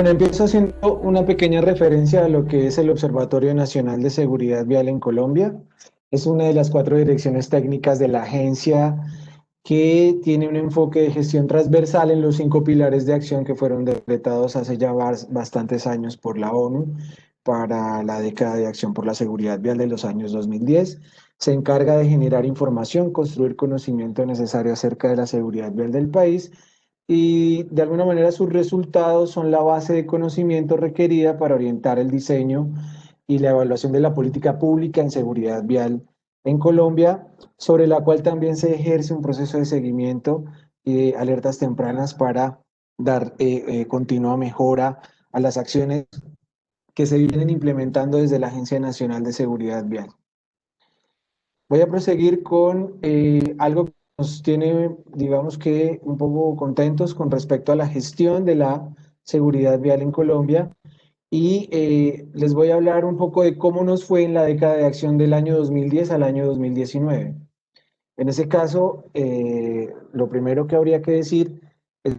Bueno, empiezo haciendo una pequeña referencia a lo que es el Observatorio Nacional de Seguridad Vial en Colombia. Es una de las cuatro direcciones técnicas de la agencia que tiene un enfoque de gestión transversal en los cinco pilares de acción que fueron decretados hace ya bastantes años por la ONU para la década de acción por la seguridad vial de los años 2010. Se encarga de generar información, construir conocimiento necesario acerca de la seguridad vial del país y de alguna manera sus resultados son la base de conocimiento requerida para orientar el diseño y la evaluación de la política pública en seguridad vial en Colombia, sobre la cual también se ejerce un proceso de seguimiento y de alertas tempranas para dar continua mejora a las acciones que se vienen implementando desde la Agencia Nacional de Seguridad Vial. Voy a proseguir con algo que nos tiene, digamos que, un poco contentos con respecto a la gestión de la seguridad vial en Colombia y les voy a hablar un poco de cómo nos fue en la década de acción del año 2010 al año 2019. En ese caso, lo primero que habría que decir es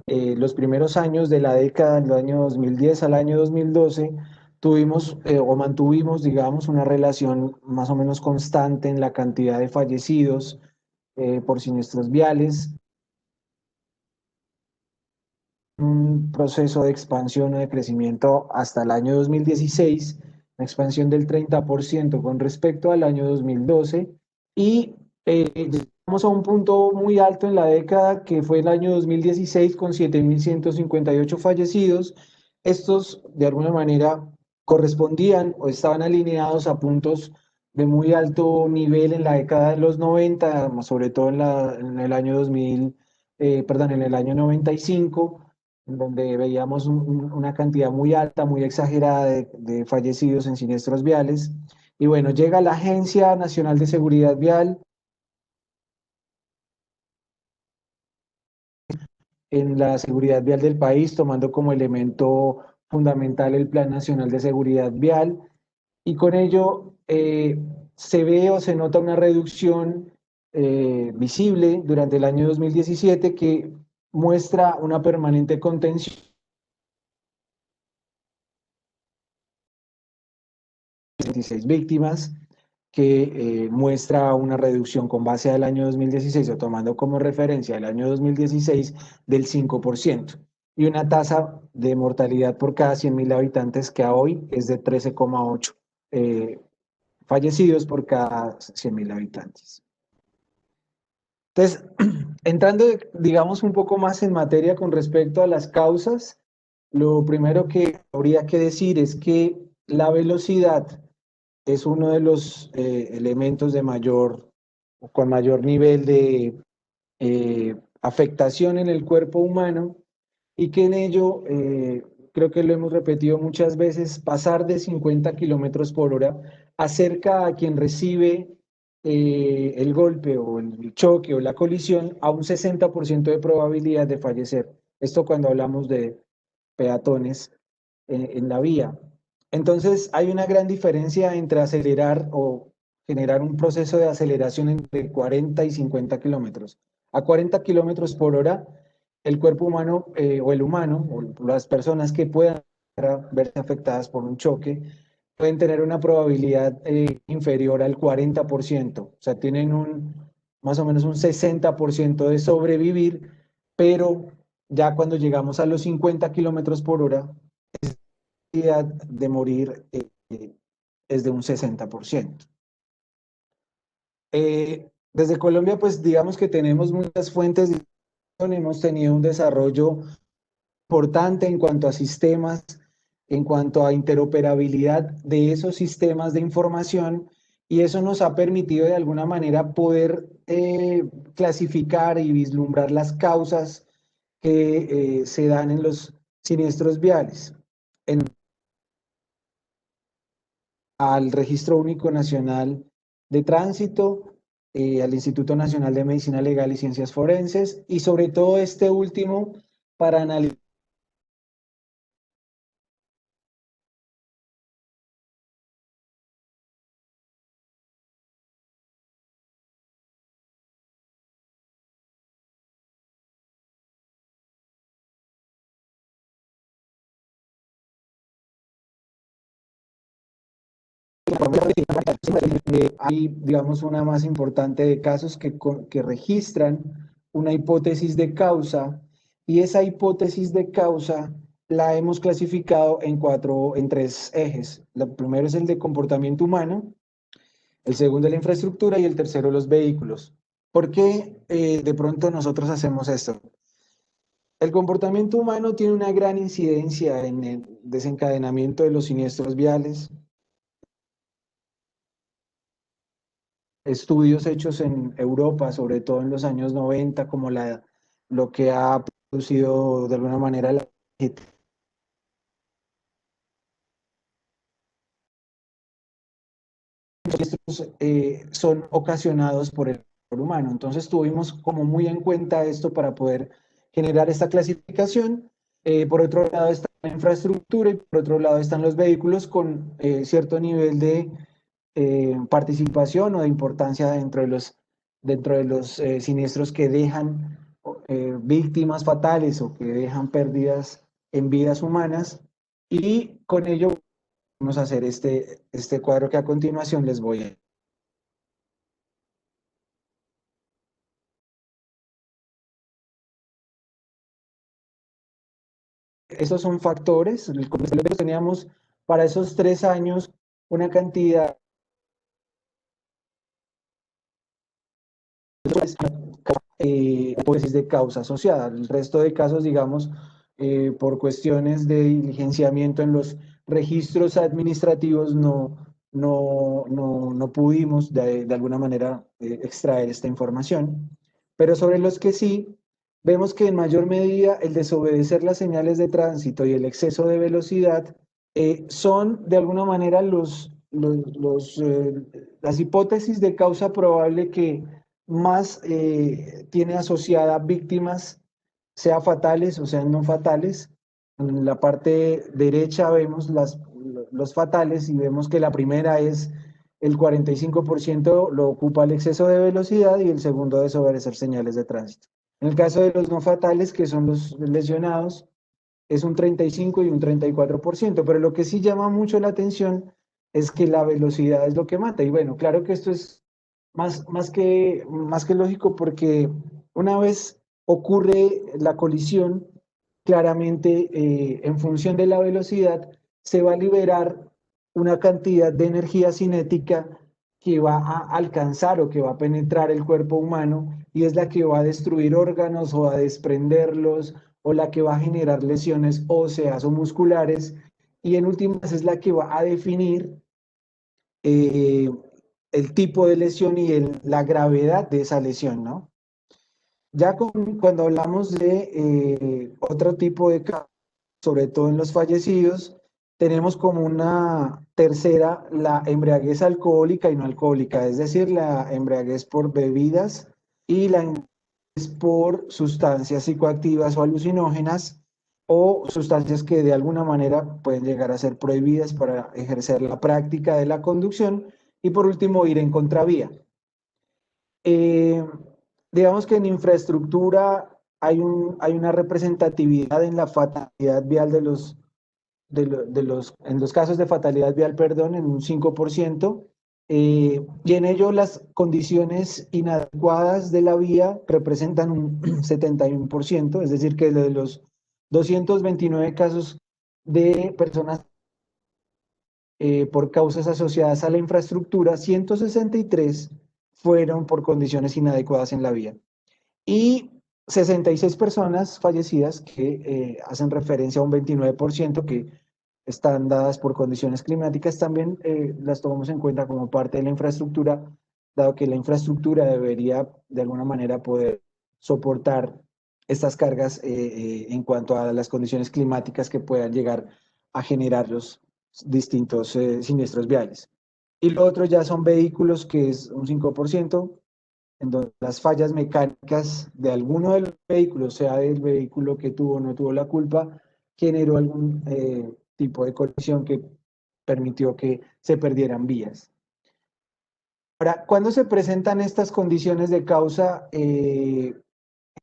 que los primeros años de la década, del año 2010 al año 2012, tuvimos o mantuvimos, digamos, una relación más o menos constante en la cantidad de fallecidos por siniestros viales, un proceso de expansión o de crecimiento hasta el año 2016, una expansión del 30% con respecto al año 2012 y llegamos a un punto muy alto en la década que fue el año 2016 con 7.158 fallecidos. Estos de alguna manera correspondían o estaban alineados a puntos de muy alto nivel en la década de los 90, sobre todo en el año 2000, perdón, en el año 95 en donde veíamos una cantidad muy alta, muy exagerada de fallecidos en siniestros viales. Y bueno, llega la Agencia Nacional de Seguridad Vial en la seguridad vial del país, tomando como elemento fundamental el Plan Nacional de Seguridad Vial, y con ello se ve o se nota una reducción visible durante el año 2017 que muestra una permanente contención 26 víctimas, que muestra una reducción con base al año 2016 o tomando como referencia el año 2016 del 5% y una tasa de mortalidad por cada 100.000 habitantes que a hoy es de 13,8 fallecidos por cada 100.000 habitantes. Entonces, entrando, digamos, un poco más en materia con respecto a las causas, lo primero que habría que decir es que la velocidad es uno de los elementos de mayor, con mayor nivel de afectación en el cuerpo humano y que en ello, creo que lo hemos repetido muchas veces, pasar de 50 kilómetros por hora acerca a quien recibe el golpe o el choque o la colisión a un 60% de probabilidad de fallecer. Esto cuando hablamos de peatones en la vía. Entonces, hay una gran diferencia entre acelerar o generar un proceso de aceleración entre 40 y 50 kilómetros. A 40 kilómetros por hora, el cuerpo humano o el humano o las personas que puedan verse afectadas por un choque pueden tener una probabilidad inferior al 40%. O sea, tienen más o menos un 60% de sobrevivir, pero ya cuando llegamos a los 50 kilómetros por hora, de morir es de un 60%. Desde Colombia, pues digamos que tenemos muchas fuentes de información, hemos tenido un desarrollo importante en cuanto a sistemas, en cuanto a interoperabilidad de esos sistemas de información, y eso nos ha permitido de alguna manera poder clasificar y vislumbrar las causas que se dan en los siniestros viales. En al Registro Único Nacional de Tránsito, al Instituto Nacional de Medicina Legal y Ciencias Forenses, y sobre todo este último para analizar Hay, digamos, una más importante de casos que registran una hipótesis de causa, y esa hipótesis de causa la hemos clasificado en tres ejes. El primero es el de comportamiento humano, el segundo la infraestructura y el tercero los vehículos. ¿Por qué de pronto nosotros hacemos esto? El comportamiento humano tiene una gran incidencia en el desencadenamiento de los siniestros viales. Estudios hechos en Europa, sobre todo en los años 90, como lo que ha producido de alguna manera son ocasionados por el error humano. Entonces tuvimos como muy en cuenta esto para poder generar esta clasificación. Por otro lado está la infraestructura y por otro lado están los vehículos con cierto nivel de participación o de importancia dentro de los siniestros que dejan víctimas fatales o que dejan pérdidas en vidas humanas. Y con ello vamos a hacer este cuadro que a continuación les voy a... Esos son factores. Teníamos para esos 3 años una cantidad hipótesis de causa asociada. El resto de casos, digamos, por cuestiones de diligenciamiento en los registros administrativos, no pudimos de alguna manera extraer esta información. Pero sobre los que sí, vemos que en mayor medida el desobedecer las señales de tránsito y el exceso de velocidad son de alguna manera las hipótesis de causa probable que más tiene asociada víctimas, sea fatales o sean no fatales. En la parte derecha vemos los fatales y vemos que la primera es el 45% lo ocupa el exceso de velocidad y el segundo desobedecer señales de tránsito. En el caso de los no fatales, que son los lesionados, es un 35 y un 34%, pero lo que sí llama mucho la atención es que la velocidad es lo que mata. Y bueno, claro que esto es más que lógico porque una vez ocurre la colisión, claramente en función de la velocidad se va a liberar una cantidad de energía cinética que va a alcanzar o que va a penetrar el cuerpo humano y es la que va a destruir órganos o a desprenderlos o la que va a generar lesiones óseas o musculares y en últimas es la que va a definir eh, el tipo de lesión y la gravedad de esa lesión, ¿no? Ya cuando hablamos de otro tipo de casos, sobre todo en los fallecidos, tenemos como una tercera la embriaguez alcohólica y no alcohólica, es decir, la embriaguez por bebidas y la embriaguez por sustancias psicoactivas o alucinógenas o sustancias que de alguna manera pueden llegar a ser prohibidas para ejercer la práctica de la conducción y por último ir en contravía. Eh, digamos que en infraestructura hay una representatividad en la fatalidad vial en los casos de fatalidad vial, perdón, en un 5%, y en ello las condiciones inadecuadas de la vía representan un 71%, es decir, que de los 229 casos de personas por causas asociadas a la infraestructura, 163 fueron por condiciones inadecuadas en la vía. Y 66 personas fallecidas que hacen referencia a un 29% que están dadas por condiciones climáticas, también las tomamos en cuenta como parte de la infraestructura, dado que la infraestructura debería de alguna manera poder soportar estas cargas en cuanto a las condiciones climáticas que puedan llegar a generar los distintos siniestros viales. Y lo otro ya son vehículos, que es un 5%, en donde las fallas mecánicas de alguno de los vehículos, sea del vehículo que tuvo o no tuvo la culpa, generó algún tipo de colisión que permitió que se perdieran vías. Ahora, ¿cuándo se presentan estas condiciones de causa en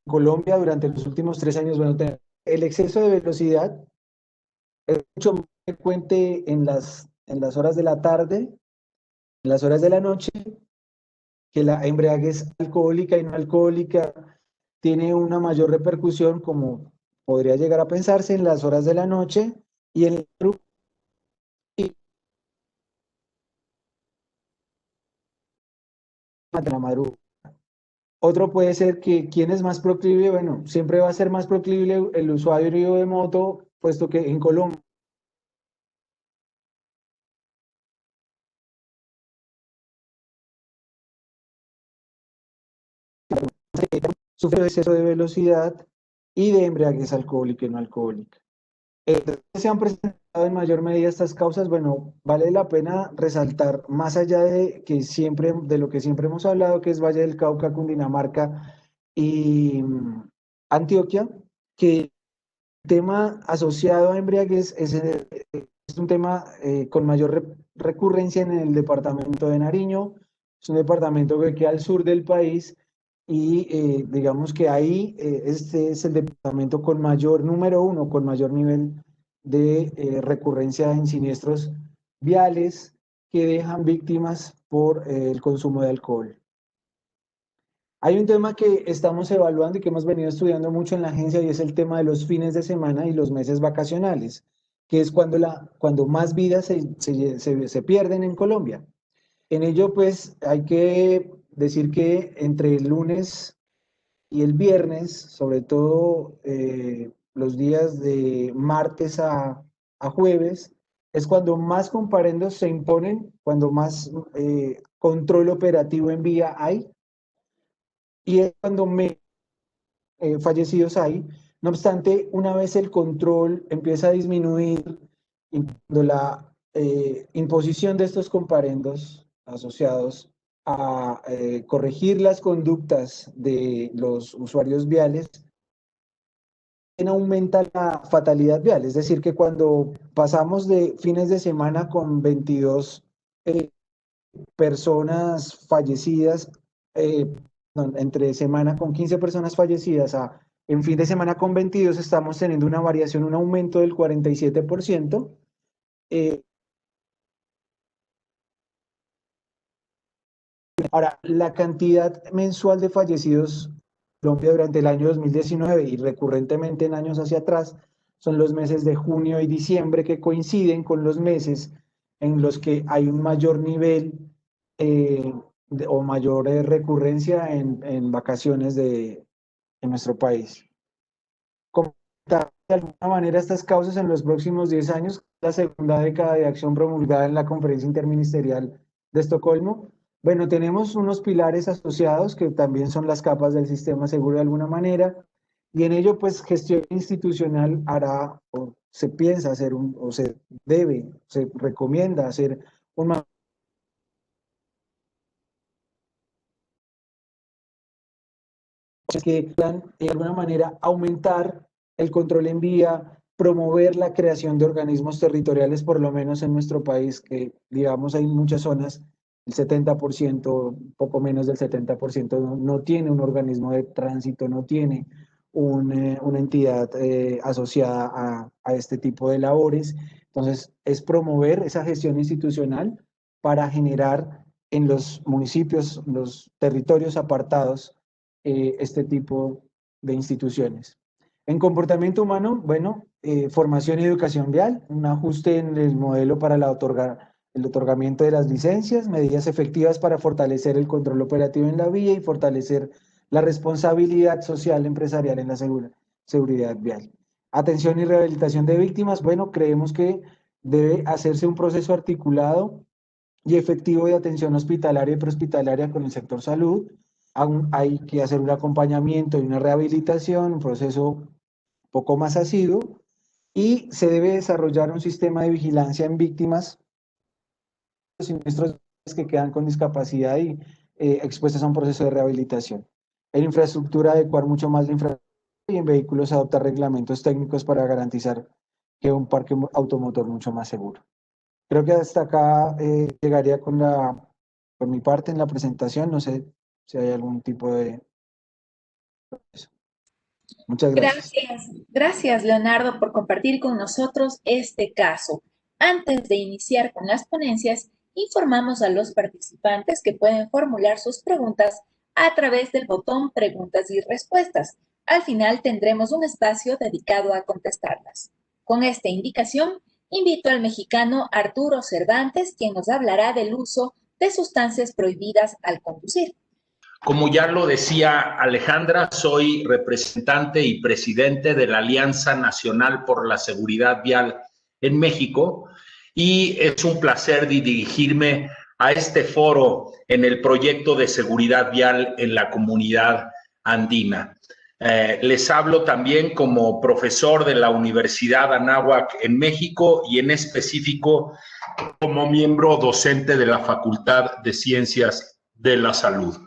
Colombia durante los últimos 3 años? Bueno, el exceso de velocidad es mucho más frecuente en las horas de la tarde, En las horas de la noche, que la embriaguez alcohólica y no alcohólica tiene una mayor repercusión, como podría llegar a pensarse, en las horas de la noche y en la madrugada. Otro puede ser que quién es más proclive, bueno, siempre va a ser más proclive el usuario de moto, puesto que en Colombia sufre de exceso de velocidad y de embriaguez alcohólica y no alcohólica. Se han presentado en mayor medida estas causas, bueno, vale la pena resaltar, más allá de que siempre, de lo que siempre hemos hablado, que es Valle del Cauca, Cundinamarca y Antioquia, que el tema asociado a embriaguez es un tema con mayor recurrencia en el departamento de Nariño, es un departamento que queda al sur del país y digamos que ahí este es el departamento con mayor, número uno, con mayor nivel de recurrencia en siniestros viales que dejan víctimas por el consumo de alcohol. Hay un tema que estamos evaluando y que hemos venido estudiando mucho en la agencia y es el tema de los fines de semana y los meses vacacionales, que es cuando más vidas se pierden en Colombia. En ello, pues, hay que decir que entre el lunes y el viernes, sobre todo los días de martes a jueves, es cuando más comparendos se imponen, cuando más control operativo en vía hay y es cuando menos fallecidos hay. No obstante, una vez el control empieza a disminuir y cuando la imposición de estos comparendos asociados a corregir las conductas de los usuarios viales, aumenta la fatalidad vial. Es decir, que cuando pasamos de fines de semana con 22 personas fallecidas, no, entre semana con 15 personas fallecidas a en fin de semana con 22, estamos teniendo una variación, un aumento del 47%. Eh, Ahora, la cantidad mensual de fallecidos en Colombia durante el año 2019 y recurrentemente en años hacia atrás son los meses de junio y diciembre que coinciden con los meses en los que hay un mayor nivel o mayor recurrencia en vacaciones en nuestro país. Comentar de alguna manera estas causas en los próximos 10 años, la segunda década de acción promulgada en la Conferencia Interministerial de Estocolmo. Bueno, tenemos unos pilares asociados que también son las capas del sistema seguro de alguna manera, y en ello, pues, gestión institucional hará, o se piensa hacer o se debe, se recomienda hacer un que puedan de alguna manera aumentar el control en vía, promover la creación de organismos territoriales, por lo menos en nuestro país, que digamos hay muchas zonas, el 70%, poco menos del 70% no tiene un organismo de tránsito, no tiene una entidad asociada a este tipo de labores. Entonces, es promover esa gestión institucional para generar en los municipios, los territorios apartados, este tipo de instituciones. En comportamiento humano, bueno, formación y educación vial, un ajuste en el modelo para el otorgamiento de las licencias, medidas efectivas para fortalecer el control operativo en la vía y fortalecer la responsabilidad social empresarial en la seguridad vial. Atención y rehabilitación de víctimas, bueno, creemos que debe hacerse un proceso articulado y efectivo de atención hospitalaria y prehospitalaria con el sector salud. Aún hay que hacer un acompañamiento y una rehabilitación, un proceso un poco más asiduo, y se debe desarrollar un sistema de vigilancia en víctimas de siniestros que quedan con discapacidad y expuestas a un proceso de rehabilitación. En infraestructura, adecuar mucho más la infraestructura y en vehículos adoptar reglamentos técnicos para garantizar que un parque automotor mucho más seguro. Creo que hasta acá llegaría con mi parte en la presentación. No sé si hay algún tipo de eso. Muchas gracias. Gracias, gracias Leonardo por compartir con nosotros este caso. Antes de iniciar con las ponencias, informamos a los participantes que pueden formular sus preguntas a través del botón Preguntas y Respuestas. Al final tendremos un espacio dedicado a contestarlas. Con esta indicación, invito al mexicano Arturo Cervantes, quien nos hablará del uso de sustancias prohibidas al conducir. Como ya lo decía Alejandra, soy representante y presidente de la Alianza Nacional por la Seguridad Vial en México y es un placer dirigirme a este foro en el proyecto de seguridad vial en la comunidad andina. Les hablo también como profesor de la Universidad Anáhuac en México y en específico como miembro docente de la Facultad de Ciencias de la Salud.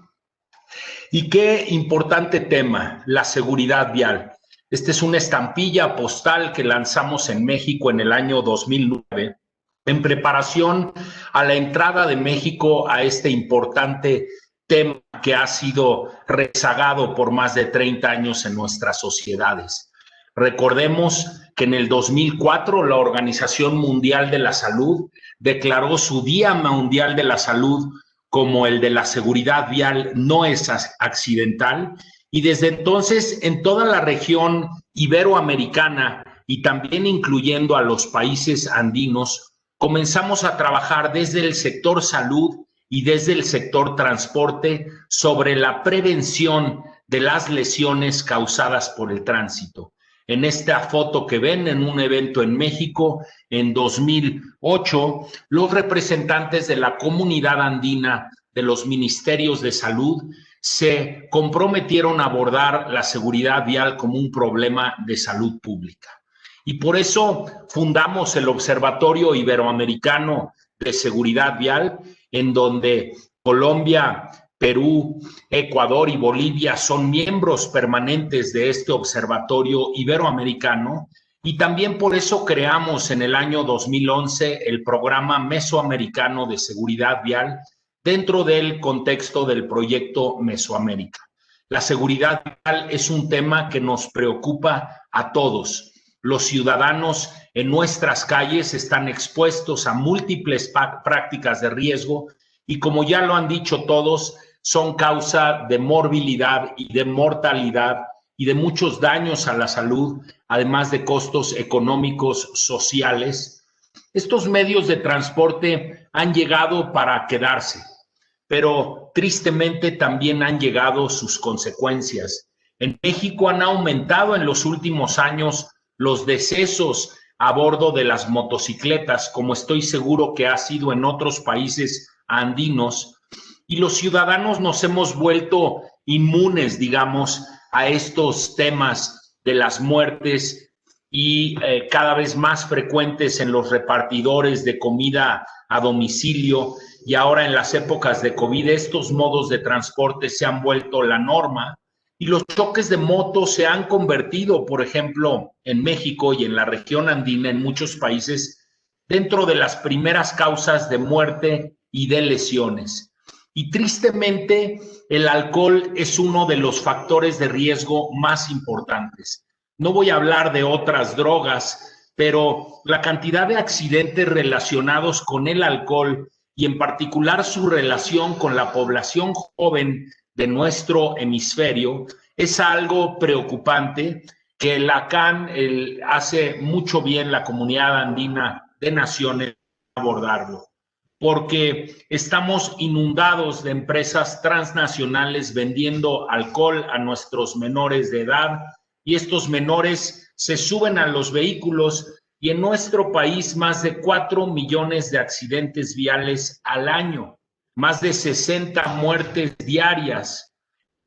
Y qué importante tema, la seguridad vial. Esta es una estampilla postal que lanzamos en México en el año 2009 en preparación a la entrada de México a este importante tema que ha sido rezagado por más de 30 años en nuestras sociedades. Recordemos que en el 2004 la Organización Mundial de la Salud declaró su Día Mundial de la Salud como el de la seguridad vial no es accidental, y desde entonces en toda la región iberoamericana y también incluyendo a los países andinos, comenzamos a trabajar desde el sector salud y desde el sector transporte sobre la prevención de las lesiones causadas por el tránsito. En esta foto que ven en un evento en México en 2008, los representantes de la comunidad andina de los ministerios de salud se comprometieron a abordar la seguridad vial como un problema de salud pública. Y por eso fundamos el Observatorio Iberoamericano de Seguridad Vial, en donde Colombia, Perú, Ecuador y Bolivia son miembros permanentes de este Observatorio Iberoamericano, y también por eso creamos en el año 2011 el Programa Mesoamericano de Seguridad Vial dentro del contexto del proyecto Mesoamérica. La seguridad vial es un tema que nos preocupa a todos. Los ciudadanos en nuestras calles están expuestos a múltiples prácticas de riesgo y, como ya lo han dicho todos, son causa de morbilidad y de mortalidad y de muchos daños a la salud, además de costos económicos, sociales. Estos medios de transporte han llegado para quedarse, pero tristemente también han llegado sus consecuencias. En México han aumentado en los últimos años los decesos a bordo de las motocicletas, como estoy seguro que ha sido en otros países andinos, y los ciudadanos nos hemos vuelto inmunes, digamos, a estos temas de las muertes y cada vez más frecuentes en los repartidores de comida a domicilio, y ahora en las épocas de COVID estos modos de transporte se han vuelto la norma. Y los choques de motos se han convertido, por ejemplo, en México y en la región andina, en muchos países, dentro de las primeras causas de muerte y de lesiones. Y tristemente, el alcohol es uno de los factores de riesgo más importantes. No voy a hablar de otras drogas, pero la cantidad de accidentes relacionados con el alcohol y en particular su relación con la población joven de nuestro hemisferio es algo preocupante que la CAN hace mucho bien la comunidad andina de naciones abordarlo, porque estamos inundados de empresas transnacionales vendiendo alcohol a nuestros menores de edad y estos menores se suben a los vehículos y en nuestro país más de 4 millones de accidentes viales al año, más de 60 muertes diarias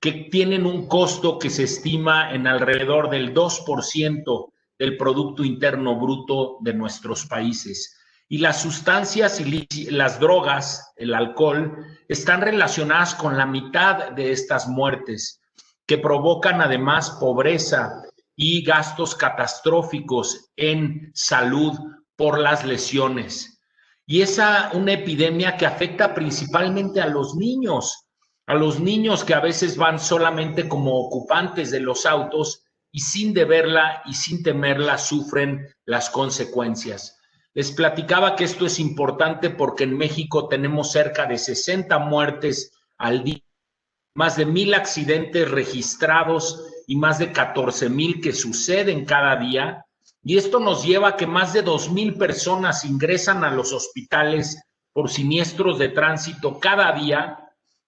que tienen un costo que se estima en alrededor del 2% del Producto Interno Bruto de nuestros países. Y las sustancias y las drogas, el alcohol, están relacionadas con la mitad de estas muertes, que provocan además pobreza y gastos catastróficos en salud por las lesiones. Y es una epidemia que afecta principalmente a los niños que a veces van solamente como ocupantes de los autos y sin deberla y sin temerla sufren las consecuencias. Les platicaba que esto es importante porque en México tenemos cerca de 60 muertes al día, más de 1,000 accidentes registrados y más de 14,000 que suceden cada día. Y esto nos lleva a que más de 2,000 personas ingresan a los hospitales por siniestros de tránsito cada día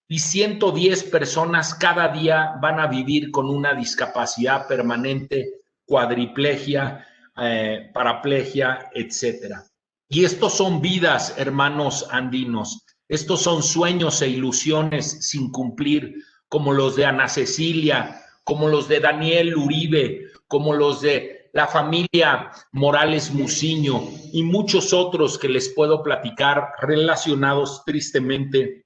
y 110 personas cada día van a vivir con una discapacidad permanente, cuadriplegia, paraplegia, etcétera. Y estos son vidas, hermanos andinos. Estos son sueños e ilusiones sin cumplir, como los de Ana Cecilia, como los de Daniel Uribe, como los de la familia Morales Muciño y muchos otros que les puedo platicar relacionados tristemente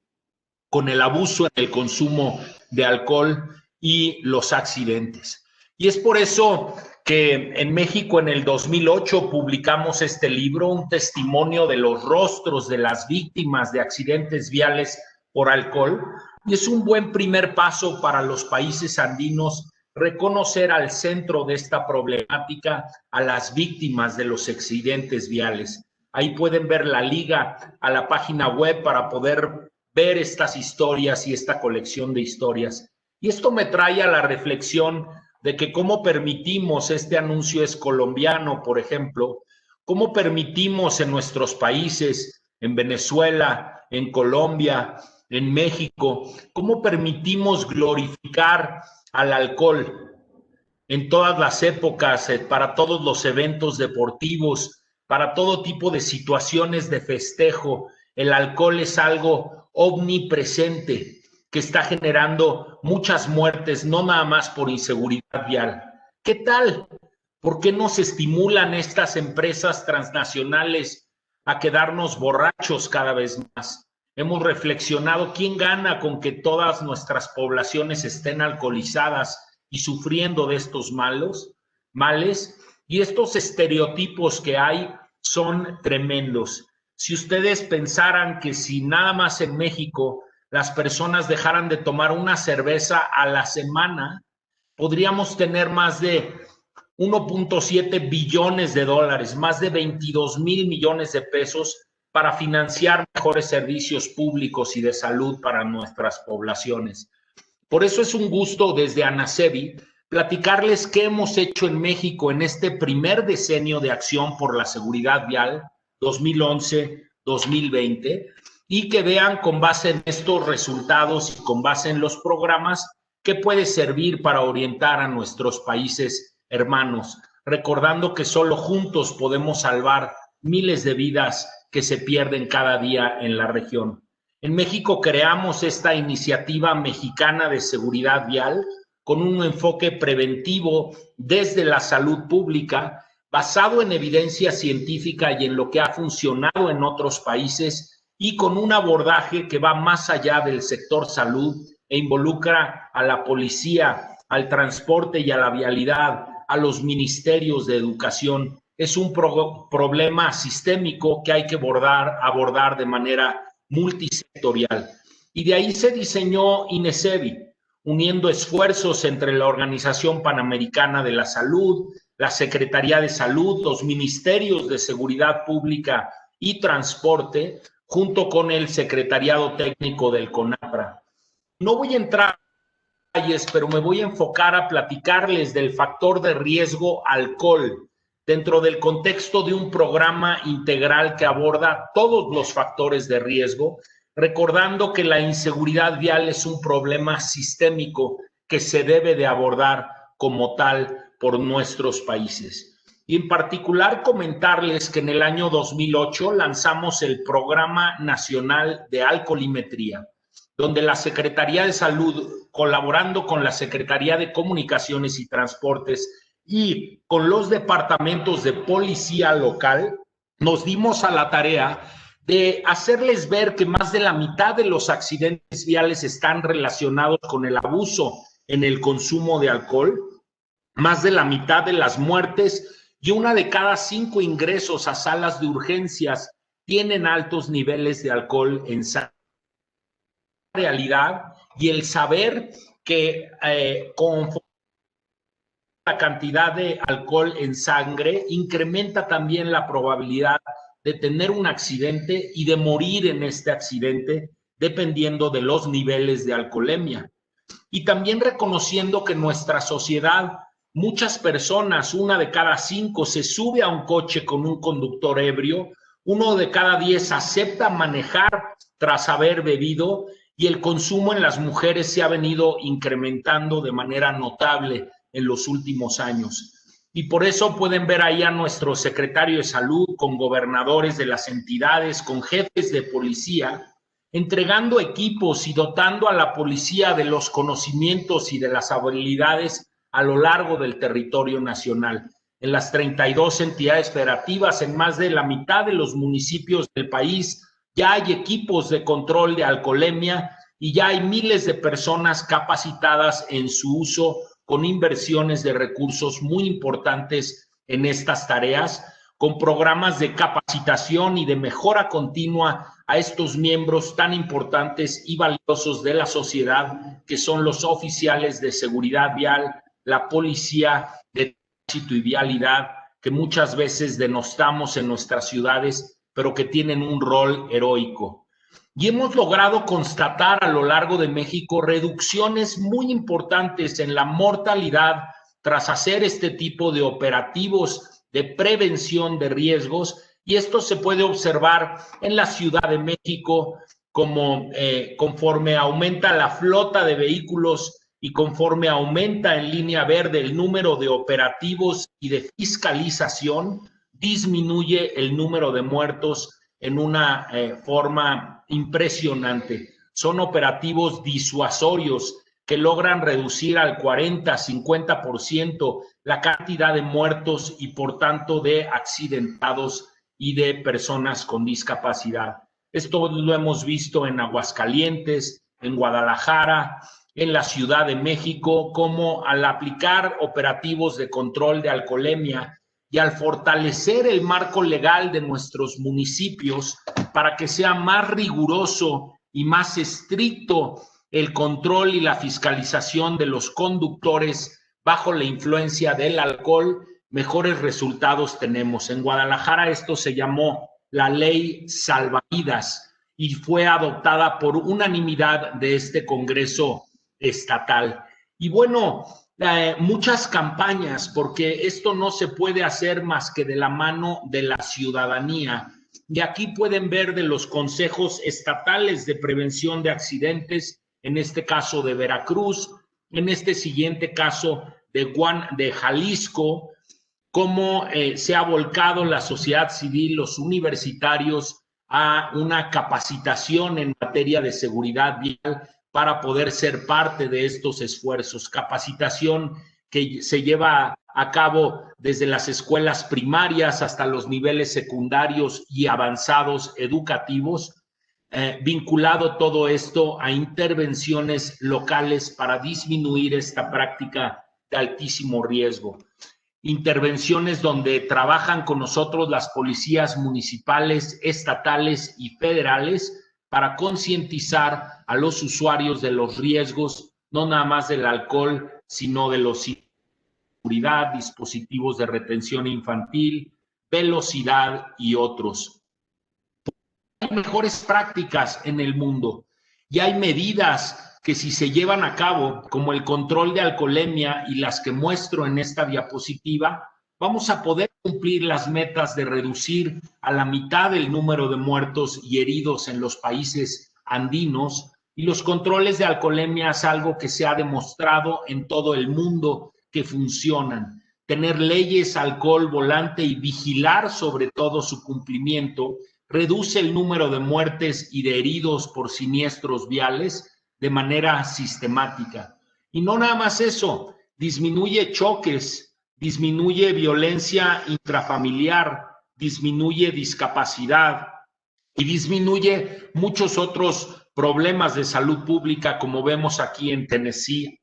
con el abuso en el consumo de alcohol y los accidentes. Y es por eso que en México en el 2008 publicamos este libro, un testimonio de los rostros de las víctimas de accidentes viales por alcohol, y es un buen primer paso para los países andinos reconocer al centro de esta problemática a las víctimas de los accidentes viales. Ahí pueden ver la liga a la página web para poder ver estas historias y esta colección de historias. Y esto me trae a la reflexión de que cómo permitimos, este anuncio es colombiano, por ejemplo, cómo permitimos en nuestros países, en Venezuela, en Colombia, en México, cómo permitimos glorificar al alcohol en todas las épocas, para todos los eventos deportivos, para todo tipo de situaciones de festejo. El alcohol es algo omnipresente que está generando muchas muertes, no nada más por inseguridad vial. ¿Qué tal? ¿Por qué nos estimulan estas empresas transnacionales a quedarnos borrachos cada vez más? Hemos reflexionado quién gana con que todas nuestras poblaciones estén alcoholizadas y sufriendo de estos males, y estos estereotipos que hay son tremendos. Si ustedes pensaran que si nada más en México las personas dejaran de tomar una cerveza a la semana, podríamos tener más de 1.7 billones de dólares, más de 22,000 millones de pesos para financiar mejores servicios públicos y de salud para nuestras poblaciones. Por eso es un gusto desde Anacevi platicarles qué hemos hecho en México en este primer decenio de acción por la seguridad vial, 2011-2020, y que vean con base en estos resultados y con base en los programas qué puede servir para orientar a nuestros países hermanos, recordando que solo juntos podemos salvar miles de vidas que se pierden cada día en la región. En México creamos esta iniciativa mexicana de seguridad vial con un enfoque preventivo desde la salud pública, basado en evidencia científica y en lo que ha funcionado en otros países, y con un abordaje que va más allá del sector salud e involucra a la policía, al transporte y a la vialidad, a los ministerios de educación. Es un problema sistémico que hay que abordar de manera multisectorial. Y de ahí se diseñó INESEVI, uniendo esfuerzos entre la Organización Panamericana de la Salud, la Secretaría de Salud, los Ministerios de Seguridad Pública y Transporte, junto con el Secretariado Técnico del CONAPRA. No voy a entrar en detalles, pero me voy a enfocar a platicarles del factor de riesgo alcohol dentro del contexto de un programa integral que aborda todos los factores de riesgo, recordando que la inseguridad vial es un problema sistémico que se debe de abordar como tal por nuestros países. Y en particular comentarles que en el año 2008 lanzamos el Programa Nacional de Alcoholimetría, donde la Secretaría de Salud, colaborando con la Secretaría de Comunicaciones y Transportes y con los departamentos de policía local, nos dimos a la tarea de hacerles ver que más de la mitad de los accidentes viales están relacionados con el abuso en el consumo de alcohol, más de la mitad de las muertes y 1 de cada 5 ingresos a salas de urgencias tienen altos niveles de alcohol en sangre. Realidad, y el saber que conforme la cantidad de alcohol en sangre incrementa también la probabilidad de tener un accidente y de morir en este accidente, dependiendo de los niveles de alcoholemia. Y también reconociendo que en nuestra sociedad muchas personas, 1 de cada 5, se sube a un coche con un conductor ebrio, 1 de cada 10 acepta manejar tras haber bebido, y el consumo en las mujeres se ha venido incrementando de manera notable en los últimos años. Y por eso pueden ver ahí a nuestro secretario de Salud, con gobernadores de las entidades, con jefes de policía, entregando equipos y dotando a la policía de los conocimientos y de las habilidades a lo largo del territorio nacional. En las 32 entidades federativas, en más de la mitad de los municipios del país, ya hay equipos de control de alcoholemia y ya hay miles de personas capacitadas en su uso, con inversiones de recursos muy importantes en estas tareas, con programas de capacitación y de mejora continua a estos miembros tan importantes y valiosos de la sociedad, que son los oficiales de seguridad vial, la policía de tránsito y vialidad, que muchas veces denostamos en nuestras ciudades, pero que tienen un rol heroico. Y hemos logrado constatar a lo largo de México reducciones muy importantes en la mortalidad tras hacer este tipo de operativos de prevención de riesgos, y esto se puede observar en la Ciudad de México como conforme aumenta la flota de vehículos y conforme aumenta en línea verde el número de operativos y de fiscalización, disminuye el número de muertos en una forma impresionante. Son operativos disuasorios que logran reducir al 40-50% la cantidad de muertos y por tanto de accidentados y de personas con discapacidad. Esto lo hemos visto en Aguascalientes, en Guadalajara, en la Ciudad de México, como al aplicar operativos de control de alcoholemia y al fortalecer el marco legal de nuestros municipios para que sea más riguroso y más estricto el control y la fiscalización de los conductores bajo la influencia del alcohol, mejores resultados tenemos. En Guadalajara esto se llamó la Ley Salvavidas y fue adoptada por unanimidad de este Congreso estatal. Y bueno, muchas campañas, porque esto no se puede hacer más que de la mano de la ciudadanía. Y aquí pueden ver de los consejos estatales de prevención de accidentes, en este caso de Veracruz, en este siguiente caso de Jalisco, cómo se ha volcado la sociedad civil, los universitarios, a una capacitación en materia de seguridad vial para poder ser parte de estos esfuerzos. Capacitación que se lleva a cabo desde las escuelas primarias hasta los niveles secundarios y avanzados educativos, vinculado todo esto a intervenciones locales para disminuir esta práctica de altísimo riesgo. Intervenciones donde trabajan con nosotros las policías municipales, estatales y federales para concientizar a los usuarios de los riesgos, no nada más del alcohol, sino de los seguridad, dispositivos de retención infantil, velocidad y otros. Hay mejores prácticas en el mundo y hay medidas que, si se llevan a cabo, como el control de alcoholemia y las que muestro en esta diapositiva, vamos a poder cumplir las metas de reducir a la mitad el número de muertos y heridos en los países andinos. Y los controles de alcoholemia es algo que se ha demostrado en todo el mundo que funcionan. Tener leyes alcohol volante y vigilar sobre todo su cumplimiento reduce el número de muertes y de heridos por siniestros viales de manera sistemática. Y no nada más eso, disminuye choques, disminuye violencia intrafamiliar, disminuye discapacidad y disminuye muchos otros problemas de salud pública, como vemos aquí en Tennessee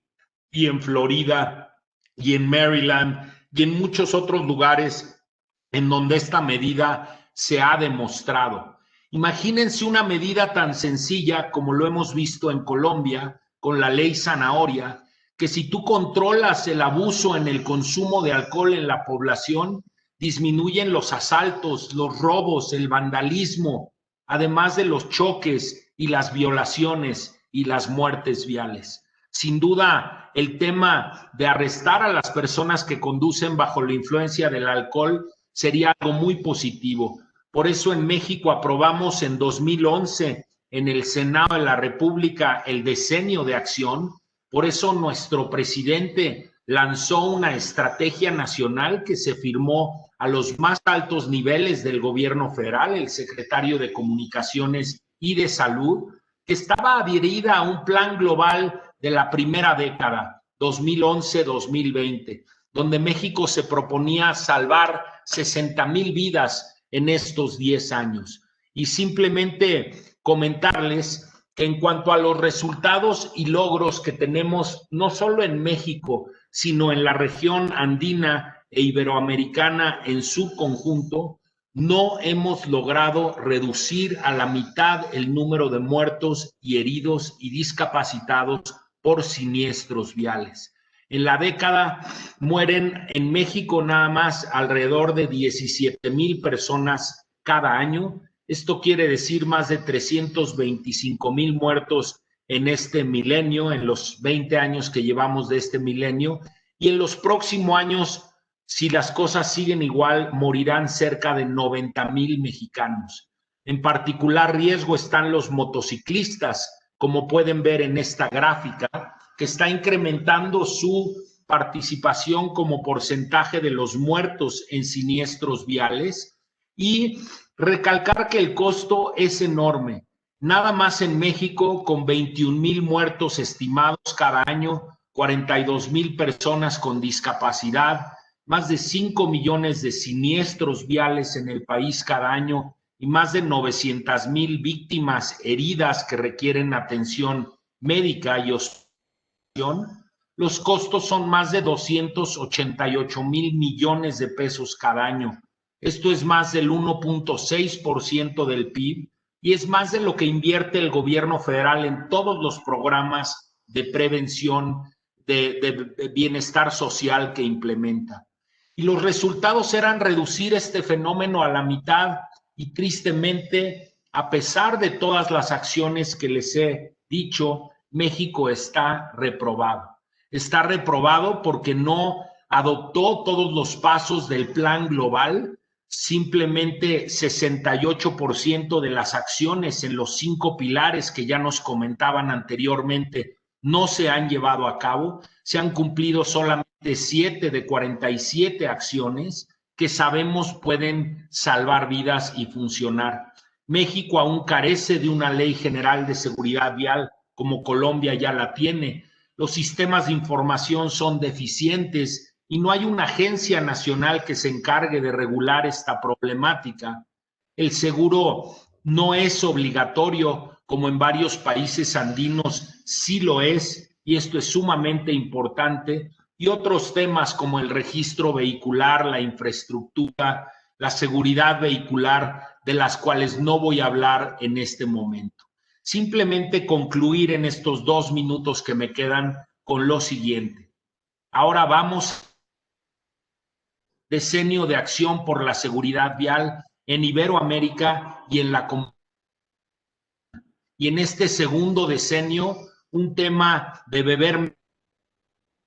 y en Florida y en Maryland y en muchos otros lugares en donde esta medida se ha demostrado. Imagínense una medida tan sencilla como lo hemos visto en Colombia con la ley Zanahoria, que si tú controlas el abuso en el consumo de alcohol en la población, disminuyen los asaltos, los robos, el vandalismo, además de los choques y las violaciones y las muertes viales. Sin duda, el tema de arrestar a las personas que conducen bajo la influencia del alcohol sería algo muy positivo. Por eso en México aprobamos en 2011 en el Senado de la República el Decenio de Acción. Por eso nuestro presidente lanzó una estrategia nacional que se firmó a los más altos niveles del gobierno federal, el secretario de Comunicaciones y de Salud, que estaba adherida a un plan global de la primera década, 2011-2020, donde México se proponía salvar 60,000 vidas en estos 10 años. Y simplemente comentarles que en cuanto a los resultados y logros que tenemos, no solo en México, sino en la región andina e iberoamericana en su conjunto, no hemos logrado reducir a la mitad el número de muertos y heridos y discapacitados por siniestros viales. En la década mueren en México nada más alrededor de 17,000 personas cada año. Esto quiere decir más de 325,000 muertos en este milenio, en los 20 años que llevamos de este milenio. Y en los próximos años, si las cosas siguen igual, morirán cerca de 90,000 mexicanos. En particular riesgo están los motociclistas, como pueden ver en esta gráfica, que está incrementando su participación como porcentaje de los muertos en siniestros viales, y recalcar que el costo es enorme. Nada más en México, con 21,000 muertos estimados cada año, 42,000 personas con discapacidad, más de 5 millones de siniestros viales en el país cada año y más de 900,000 víctimas heridas que requieren atención médica y hospitalización, los costos son más de 288,000 millones de pesos cada año. Esto es más del 1.6% del PIB y es más de lo que invierte el gobierno federal en todos los programas de prevención, de bienestar social que implementa. Y los resultados eran reducir este fenómeno a la mitad y tristemente, a pesar de todas las acciones que les he dicho, México está reprobado. Está reprobado porque no adoptó todos los pasos del plan global. Simplemente 68% de las acciones en los 5 pilares que ya nos comentaban anteriormente no se han llevado a cabo. Se han cumplido solamente 7 de 47 acciones que sabemos pueden salvar vidas y funcionar. México aún carece de una ley general de seguridad vial como Colombia ya la tiene. Los sistemas de información son deficientes y no hay una agencia nacional que se encargue de regular esta problemática. El seguro no es obligatorio, como en varios países andinos sí lo es, y esto es sumamente importante. Y otros temas como el registro vehicular, la infraestructura, la seguridad vehicular, de las cuales no voy a hablar en este momento. Simplemente concluir en estos 2 minutos que me quedan con lo siguiente. Ahora vamos Decenio de Acción por la Seguridad Vial en Iberoamérica y en la comunidad. Y en este segundo decenio, un tema de beber,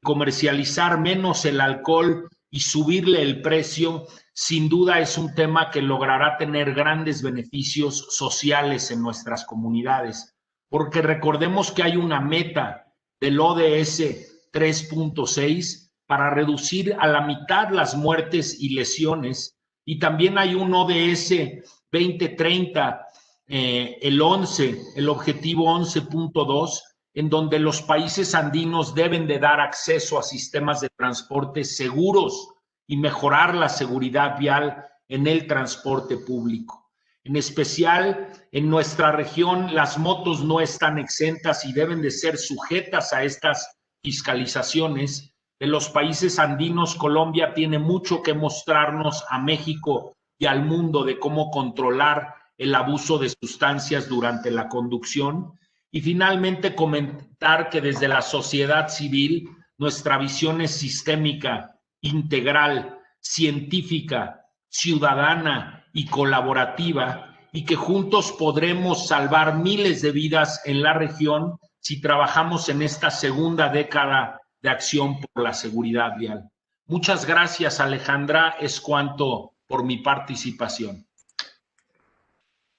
comercializar menos el alcohol y subirle el precio, sin duda es un tema que logrará tener grandes beneficios sociales en nuestras comunidades, porque recordemos que hay una meta del ODS 3.6 para reducir a la mitad las muertes y lesiones, y también hay un ODS 2030, el objetivo 11.2, en donde los países andinos deben de dar acceso a sistemas de transporte seguros y mejorar la seguridad vial en el transporte público. En especial, en nuestra región, las motos no están exentas y deben de ser sujetas a estas fiscalizaciones. De los países andinos, Colombia tiene mucho que mostrarnos a México y al mundo de cómo controlar el abuso de sustancias durante la conducción. Y finalmente comentar que desde la sociedad civil nuestra visión es sistémica, integral, científica ciudadana y colaborativa, y que juntos podremos salvar miles de vidas en la región si trabajamos en esta segunda década de acción por la seguridad vial. Muchas gracias, Alejandra. Es cuanto por mi participación.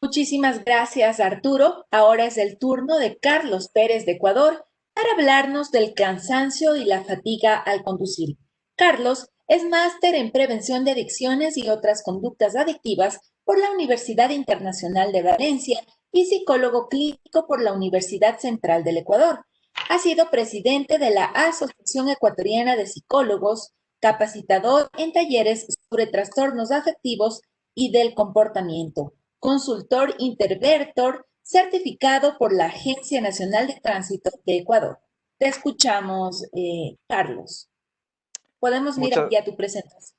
Muchísimas gracias, Arturo. Ahora es el turno de Carlos Pérez de Ecuador para hablarnos del cansancio y la fatiga al conducir. Carlos es máster en prevención de adicciones y otras conductas adictivas por la Universidad Internacional de Valencia y psicólogo clínico por la Universidad Central del Ecuador. Ha sido presidente de la Asociación Ecuatoriana de Psicólogos, capacitador en talleres sobre trastornos afectivos y del comportamiento, consultor interventor certificado por la Agencia Nacional de Tránsito de Ecuador. Te escuchamos, Carlos. Podemos mirar ya tu presentación.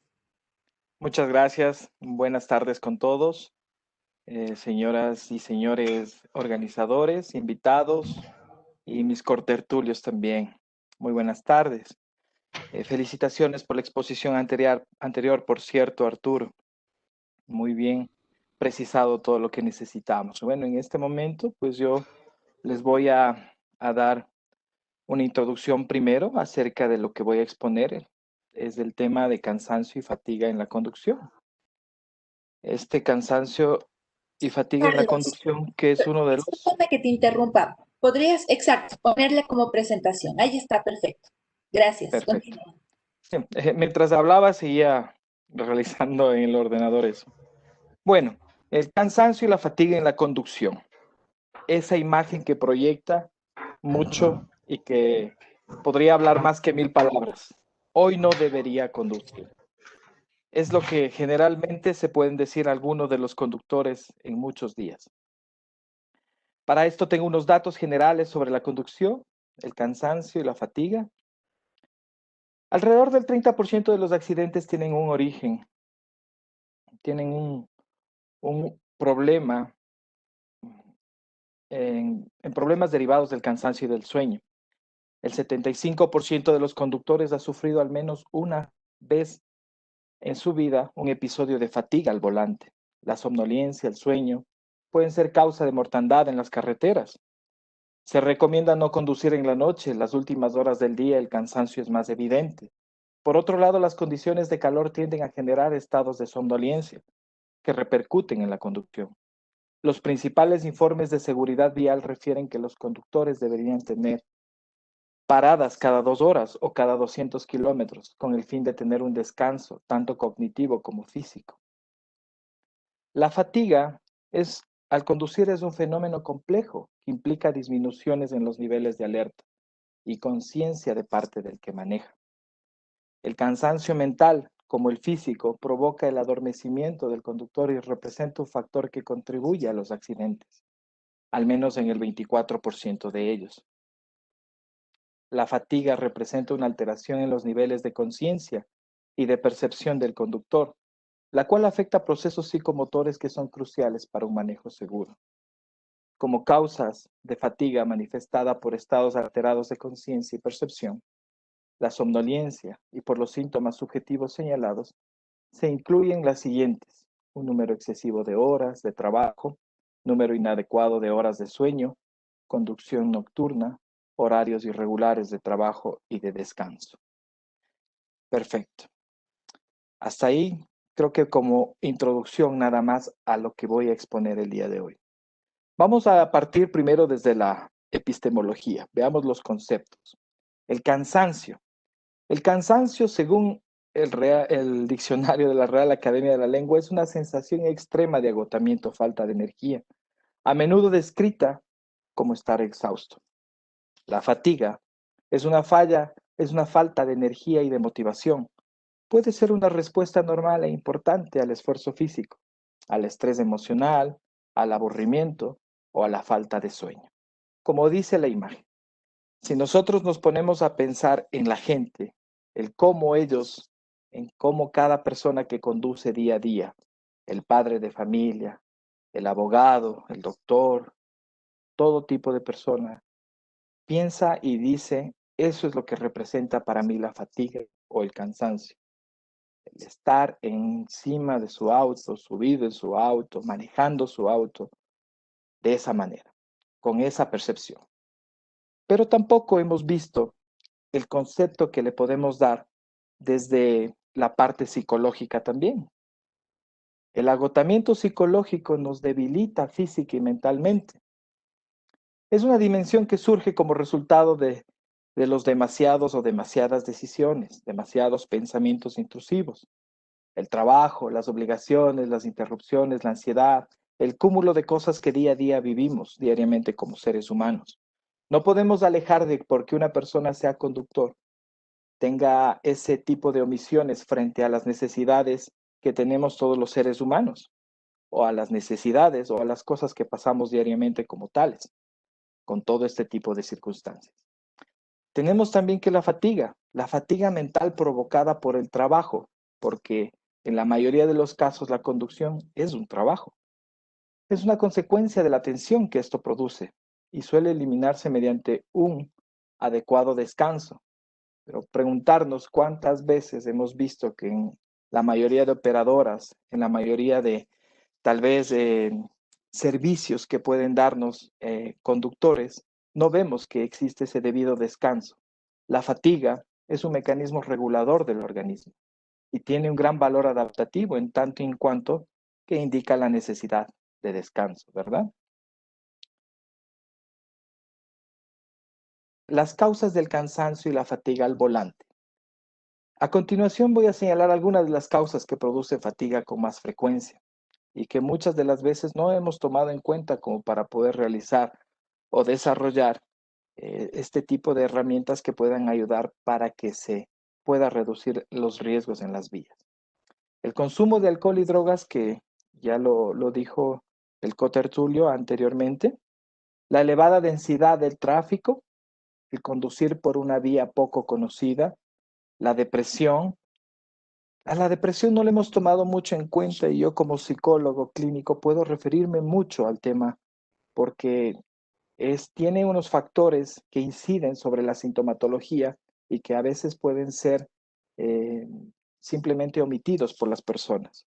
Muchas gracias. Buenas tardes con todos, señoras y señores organizadores, invitados y mis cortertulios también. Muy buenas tardes. Felicitaciones por la exposición anterior, por cierto, Arturo. Muy bien precisado todo lo que necesitamos. Bueno, en este momento, pues yo les voy a dar una introducción primero acerca de lo que voy a exponer. Es el tema de cansancio y fatiga en la conducción. Este cansancio y fatiga en la conducción, que es uno de los... Discúlpame que te interrumpa. Podrías, exacto, ponerle como presentación. Ahí está, perfecto. Gracias. Perfecto. Sí, mientras hablaba, seguía realizando en el ordenador eso. Bueno, el cansancio y la fatiga en la conducción. Esa imagen que proyecta mucho y que podría hablar más que 1000 palabras. Hoy no debería conducir. Es lo que generalmente se pueden decir algunos de los conductores en muchos días. Para esto tengo unos datos generales sobre la conducción, el cansancio y la fatiga. Alrededor del 30% de los accidentes tienen un origen, tienen un problema en problemas derivados del cansancio y del sueño. El 75% de los conductores ha sufrido al menos una vez en su vida un episodio de fatiga al volante. La somnolencia, el sueño, pueden ser causa de mortandad en las carreteras. Se recomienda no conducir en la noche. En las últimas horas del día el cansancio es más evidente. Por otro lado, las condiciones de calor tienden a generar estados de somnolencia que repercuten en la conducción. Los principales informes de seguridad vial refieren que los conductores deberían tener paradas cada 2 horas o cada 200 kilómetros con el fin de tener un descanso tanto cognitivo como físico. La fatiga al conducir es un fenómeno complejo que implica disminuciones en los niveles de alerta y conciencia de parte del que maneja. El cansancio mental, como el físico, provoca el adormecimiento del conductor y representa un factor que contribuye a los accidentes, al menos en el 24% de ellos. La fatiga representa una alteración en los niveles de conciencia y de percepción del conductor, la cual afecta procesos psicomotores que son cruciales para un manejo seguro. Como causas de fatiga manifestada por estados alterados de conciencia y percepción, la somnolencia y por los síntomas subjetivos señalados, se incluyen las siguientes: un número excesivo de horas de trabajo, número inadecuado de horas de sueño, conducción nocturna, horarios irregulares de trabajo y de descanso. Perfecto. Hasta ahí creo que como introducción nada más a lo que voy a exponer el día de hoy. Vamos a partir primero desde la epistemología. Veamos los conceptos. El cansancio. El cansancio, según el diccionario de la Real Academia de la Lengua, es una sensación extrema de agotamiento, falta de energía, a menudo descrita como estar exhausto. La fatiga es una falta de energía y de motivación. Puede ser una respuesta normal e importante al esfuerzo físico, al estrés emocional, al aburrimiento o a la falta de sueño. Como dice la imagen, si nosotros nos ponemos a pensar en la gente, en cómo cada persona que conduce día a día, el padre de familia, el abogado, el doctor, todo tipo de persona, piensa y dice, eso es lo que representa para mí la fatiga o el cansancio. el estar encima de su auto, subido en su auto, manejando su auto de esa manera, con esa percepción. Pero tampoco hemos visto el concepto que le podemos dar desde la parte psicológica también. El agotamiento psicológico nos debilita física y mentalmente. Es una dimensión que surge como resultado de los demasiados o demasiadas decisiones, demasiados pensamientos intrusivos. El trabajo, las obligaciones, las interrupciones, la ansiedad, el cúmulo de cosas que día a día vivimos diariamente como seres humanos. No podemos alejar de porque una persona sea conductor, tenga ese tipo de omisiones frente a las necesidades que tenemos todos los seres humanos, o a las necesidades o a las cosas que pasamos diariamente como tales, con todo este tipo de circunstancias. Tenemos también que la fatiga mental provocada por el trabajo, porque en la mayoría de los casos la conducción es un trabajo. Es una consecuencia de la tensión que esto produce y suele eliminarse mediante un adecuado descanso. Pero preguntarnos cuántas veces hemos visto que en la mayoría de operadoras, en la mayoría de tal vez servicios que pueden darnos conductores, no vemos que existe ese debido descanso. La fatiga es un mecanismo regulador del organismo y tiene un gran valor adaptativo en tanto y en cuanto que indica la necesidad de descanso, ¿verdad? Las causas del cansancio y la fatiga al volante. A continuación voy a señalar algunas de las causas que producen fatiga con más frecuencia y que muchas de las veces no hemos tomado en cuenta como para poder realizar o desarrollar este tipo de herramientas que puedan ayudar para que se pueda reducir los riesgos en las vías. El consumo de alcohol y drogas, que ya lo dijo el cotertulio anteriormente, la elevada densidad del tráfico, el conducir por una vía poco conocida, la depresión. A la depresión no le hemos tomado mucho en cuenta y yo como psicólogo clínico puedo referirme mucho al tema porque tiene unos factores que inciden sobre la sintomatología y que a veces pueden ser eh, simplemente omitidos por las personas.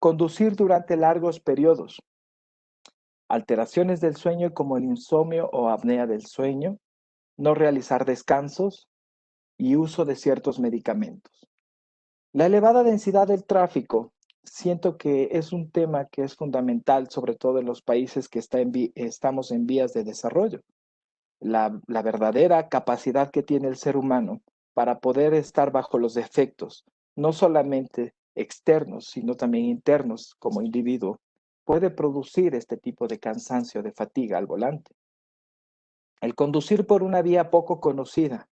Conducir durante largos periodos, alteraciones del sueño como el insomnio o apnea del sueño, no realizar descansos y uso de ciertos medicamentos. La elevada densidad del tráfico, siento que es un tema que es fundamental, sobre todo en los países que estamos en vías de desarrollo. La verdadera capacidad que tiene el ser humano para poder estar bajo los efectos, no solamente externos, sino también internos como individuo, puede producir este tipo de cansancio, de fatiga al volante. El conducir por una vía poco conocida.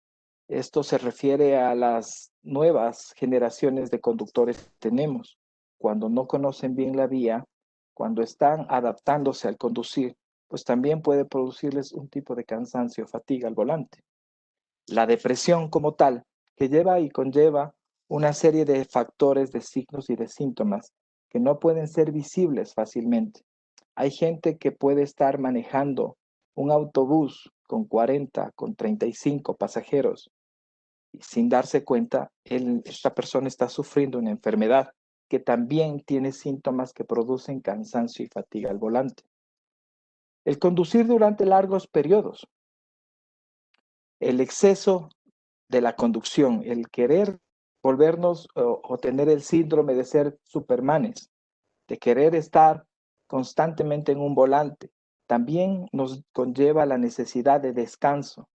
Esto se refiere a las nuevas generaciones de conductores que tenemos. Cuando no conocen bien la vía, cuando están adaptándose al conducir, pues también puede producirles un tipo de cansancio, fatiga al volante. La depresión como tal, que lleva y conlleva una serie de factores, de signos y de síntomas que no pueden ser visibles fácilmente. Hay gente que puede estar manejando un autobús con 40, con 35 pasajeros y sin darse cuenta, esta persona está sufriendo una enfermedad que también tiene síntomas que producen cansancio y fatiga al volante. El conducir durante largos periodos, el exceso de la conducción, el querer volvernos o tener el síndrome de ser supermanes, de querer estar constantemente en un volante, también nos conlleva la necesidad de descanso,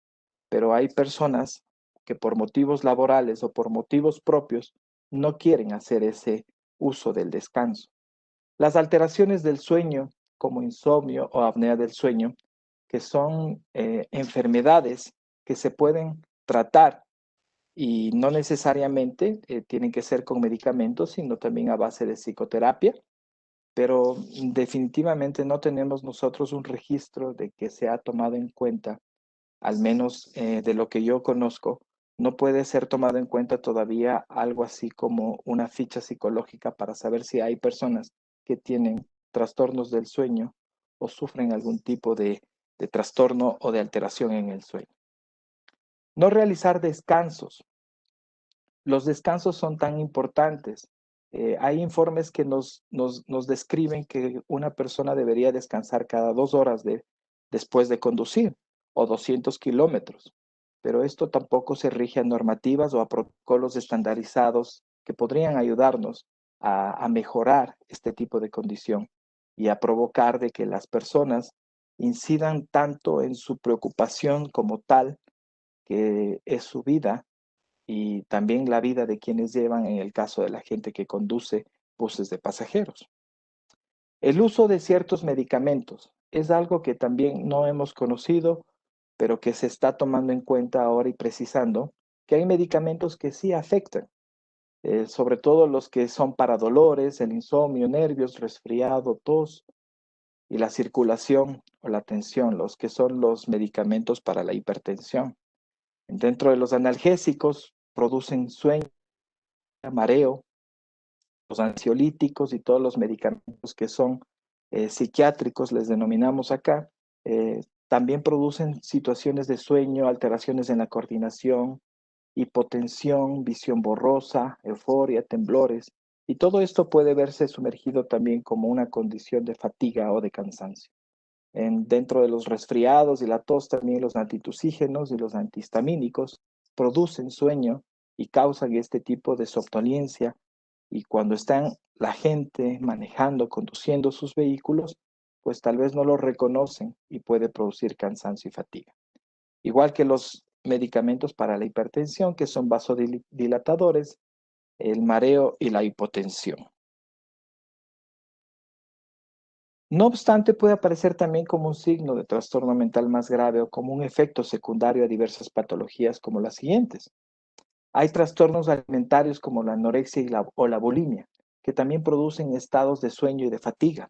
pero hay personas que por motivos laborales o por motivos propios no quieren hacer ese uso del descanso. Las alteraciones del sueño, como insomnio o apnea del sueño, que son enfermedades que se pueden tratar y no necesariamente tienen que ser con medicamentos, sino también a base de psicoterapia, pero definitivamente no tenemos nosotros un registro de que se ha tomado en cuenta, al menos de lo que yo conozco, no puede ser tomado en cuenta todavía algo así como una ficha psicológica para saber si hay personas que tienen trastornos del sueño o sufren algún tipo de trastorno o de alteración en el sueño. No realizar descansos. los descansos son tan importantes. Hay informes que nos describen que una persona debería descansar cada 2 horas después de conducir o 200 kilómetros, pero esto tampoco se rige a normativas o a protocolos estandarizados que podrían ayudarnos a mejorar este tipo de condición y a provocar de que las personas incidan tanto en su preocupación como tal, que es su vida, y también la vida de quienes llevan, en el caso de la gente que conduce buses de pasajeros. El uso de ciertos medicamentos es algo que también no hemos conocido, pero que se está tomando en cuenta ahora y precisando que hay medicamentos que sí afectan, sobre todo los que son para dolores, el insomnio, nervios, resfriado, tos y la circulación o la tensión, los que son los medicamentos para la hipertensión. Dentro de los analgésicos producen sueño, mareo, los ansiolíticos y todos los medicamentos que son psiquiátricos, les denominamos acá, también producen situaciones de sueño, alteraciones en la coordinación, hipotensión, visión borrosa, euforia, temblores, y todo esto puede verse sumergido también como una condición de fatiga o de cansancio. Dentro de los resfriados y la tos, también los antitusígenos y los antihistamínicos producen sueño y causan este tipo de somnolencia, y cuando están la gente manejando, conduciendo sus vehículos, pues tal vez no lo reconocen y puede producir cansancio y fatiga. Igual que los medicamentos para la hipertensión, que son vasodilatadores, el mareo y la hipotensión. No obstante, puede aparecer también como un signo de trastorno mental más grave o como un efecto secundario a diversas patologías como las siguientes. Hay trastornos alimentarios como la anorexia o la bulimia, que también producen estados de sueño y de fatiga.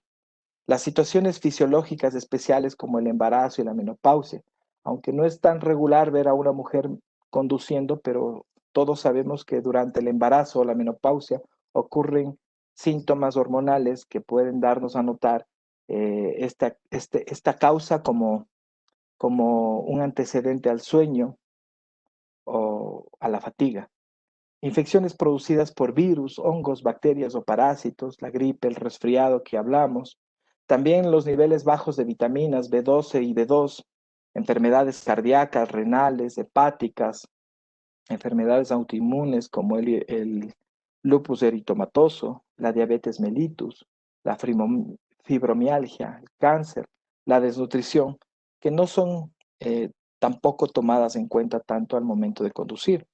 Las situaciones fisiológicas especiales como el embarazo y la menopausia, aunque no es tan regular ver a una mujer conduciendo, pero todos sabemos que durante el embarazo o la menopausia ocurren síntomas hormonales que pueden darnos a notar esta causa como un antecedente al sueño o a la fatiga. Infecciones producidas por virus, hongos, bacterias o parásitos, la gripe, el resfriado que hablamos. También los niveles bajos de vitaminas B12 y B2, enfermedades cardíacas, renales, hepáticas, enfermedades autoinmunes como el lupus eritomatoso, la diabetes mellitus, la fibromialgia, el cáncer, la desnutrición, que no son tampoco tomadas en cuenta tanto al momento de conducir.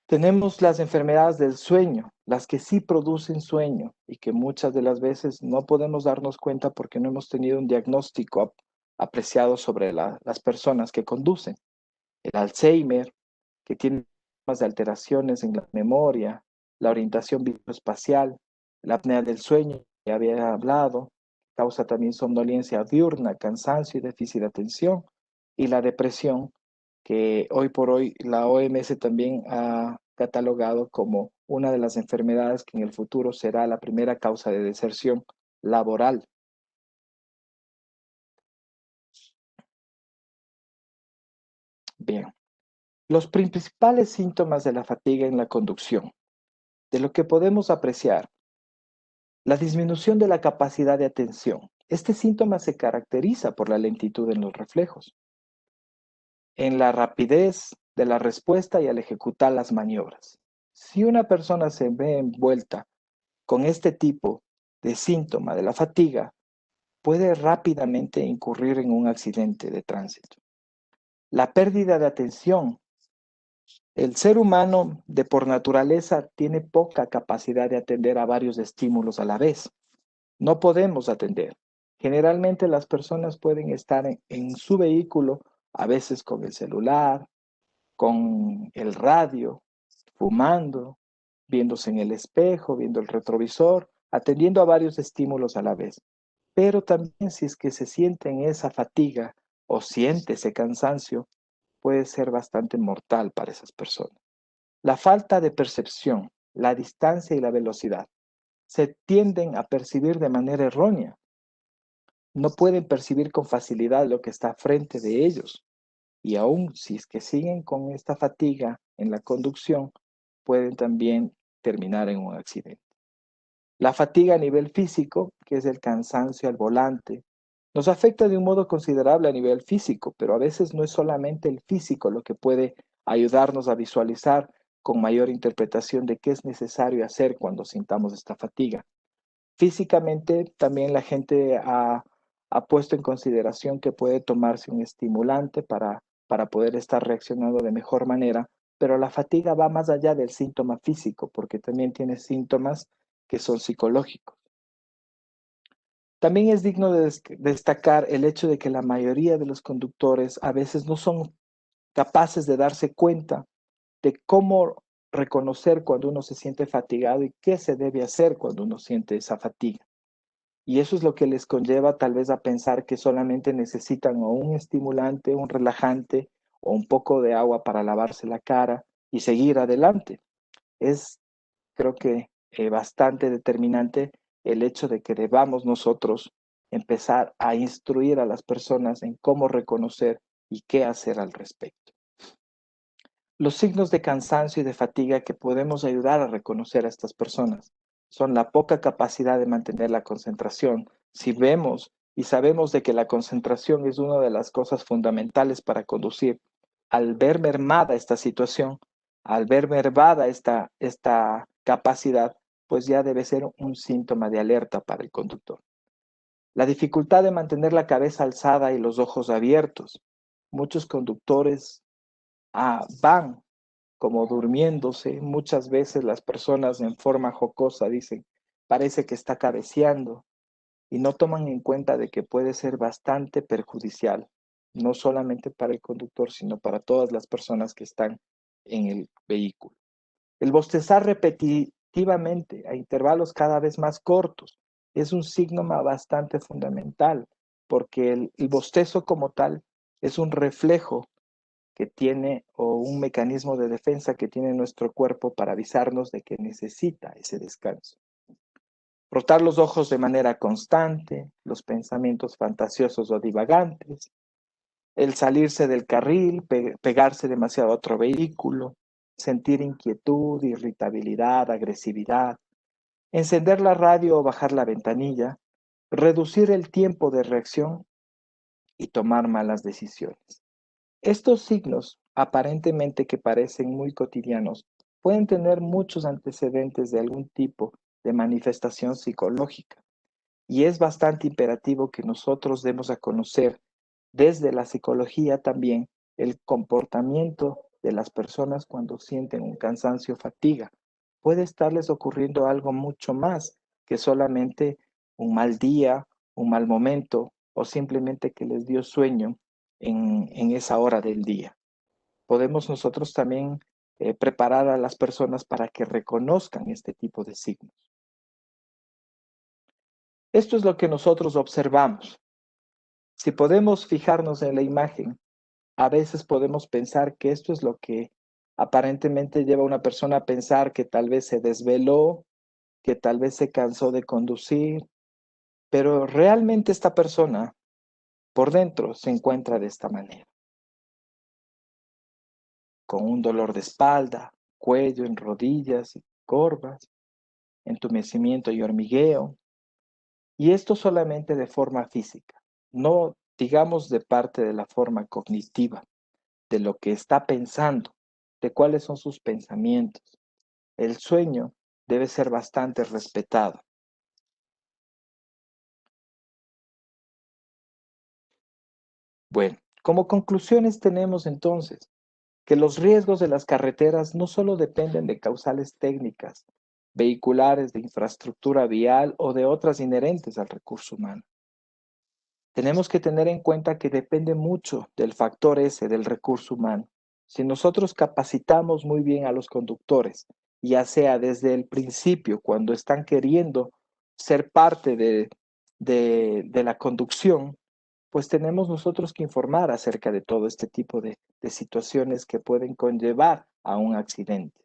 Tenemos las enfermedades del sueño, las que sí producen sueño y que muchas de las veces no podemos darnos cuenta porque no hemos tenido un diagnóstico apreciado sobre las personas que conducen. El Alzheimer, que tiene más de alteraciones en la memoria, la orientación visoespacial, la apnea del sueño, que había hablado, causa también somnolencia diurna, cansancio y déficit de atención, y la depresión, que hoy por hoy la OMS también ha catalogado como una de las enfermedades que en el futuro será la primera causa de deserción laboral. Bien, los principales síntomas de la fatiga en la conducción, de lo que podemos apreciar: la disminución de la capacidad de atención. Este síntoma se caracteriza por la lentitud en los reflejos, en la rapidez de la respuesta y al ejecutar las maniobras. Si una persona se ve envuelta con este tipo de síntoma de la fatiga, puede rápidamente incurrir en un accidente de tránsito. La pérdida de atención. El ser humano, de por naturaleza, tiene poca capacidad de atender a varios estímulos a la vez. No podemos atender. Generalmente las personas pueden estar en su vehículo, a veces con el celular, con el radio, fumando, viéndose en el espejo, viendo el retrovisor, atendiendo a varios estímulos a la vez. Pero también si es que se sienten esa fatiga o siente ese cansancio, puede ser bastante mortal para esas personas. La falta de percepción, la distancia y la velocidad se tienden a percibir de manera errónea. No pueden percibir con facilidad lo que está frente de ellos. Y aún si es que siguen con esta fatiga en la conducción, pueden también terminar en un accidente. La fatiga a nivel físico, que es el cansancio al volante, nos afecta de un modo considerable a nivel físico, pero a veces no es solamente el físico lo que puede ayudarnos a visualizar con mayor interpretación de qué es necesario hacer cuando sintamos esta fatiga. Físicamente, también la gente ha puesto en consideración que puede tomarse un estimulante para poder estar reaccionando de mejor manera, pero la fatiga va más allá del síntoma físico, porque también tiene síntomas que son psicológicos. También es digno de destacar el hecho de que la mayoría de los conductores a veces no son capaces de darse cuenta de cómo reconocer cuando uno se siente fatigado y qué se debe hacer cuando uno siente esa fatiga. Y eso es lo que les conlleva tal vez a pensar que solamente necesitan o un estimulante, un relajante o un poco de agua para lavarse la cara y seguir adelante. Es, creo que, bastante determinante el hecho de que debamos nosotros empezar a instruir a las personas en cómo reconocer y qué hacer al respecto. Los signos de cansancio y de fatiga que podemos ayudar a reconocer a estas personas son la poca capacidad de mantener la concentración. Si vemos y sabemos de que la concentración es una de las cosas fundamentales para conducir, al ver mermada esta situación, al ver mermada esta capacidad, pues ya debe ser un síntoma de alerta para el conductor. La dificultad de mantener la cabeza alzada y los ojos abiertos. Muchos conductores van como durmiéndose. Muchas veces las personas en forma jocosa dicen, parece que está cabeceando, y no toman en cuenta de que puede ser bastante perjudicial, no solamente para el conductor, sino para todas las personas que están en el vehículo. El bostezar repetitivamente a intervalos cada vez más cortos es un signo bastante fundamental, porque el bostezo como tal es un reflejo que tiene o un mecanismo de defensa que tiene nuestro cuerpo para avisarnos de que necesita ese descanso. Rotar los ojos de manera constante, los pensamientos fantasiosos o divagantes, el salirse del carril, pegarse demasiado a otro vehículo, sentir inquietud, irritabilidad, agresividad, encender la radio o bajar la ventanilla, reducir el tiempo de reacción y tomar malas decisiones. Estos signos, aparentemente que parecen muy cotidianos, pueden tener muchos antecedentes de algún tipo de manifestación psicológica, y es bastante imperativo que nosotros demos a conocer desde la psicología también el comportamiento de las personas cuando sienten un cansancio o fatiga. Puede estarles ocurriendo algo mucho más que solamente un mal día, un mal momento o simplemente que les dio sueño en esa hora del día. Podemos nosotros también preparar a las personas para que reconozcan este tipo de signos. Esto es lo que nosotros observamos. Si podemos fijarnos en la imagen, a veces podemos pensar que esto es lo que aparentemente lleva a una persona a pensar que tal vez se desveló, que tal vez se cansó de conducir, pero realmente esta persona por dentro se encuentra de esta manera, con un dolor de espalda, cuello, en rodillas y corvas, entumecimiento y hormigueo, y esto solamente de forma física, no digamos de parte de la forma cognitiva, de lo que está pensando, de cuáles son sus pensamientos. El sueño debe ser bastante respetado. Bueno, como conclusiones tenemos entonces que los riesgos de las carreteras no solo dependen de causales técnicas, vehiculares, de infraestructura vial o de otras inherentes al recurso humano. Tenemos que tener en cuenta que depende mucho del factor ese, del recurso humano. Si nosotros capacitamos muy bien a los conductores, ya sea desde el principio, cuando están queriendo ser parte de la conducción, pues tenemos nosotros que informar acerca de todo este tipo de situaciones que pueden conllevar a un accidente.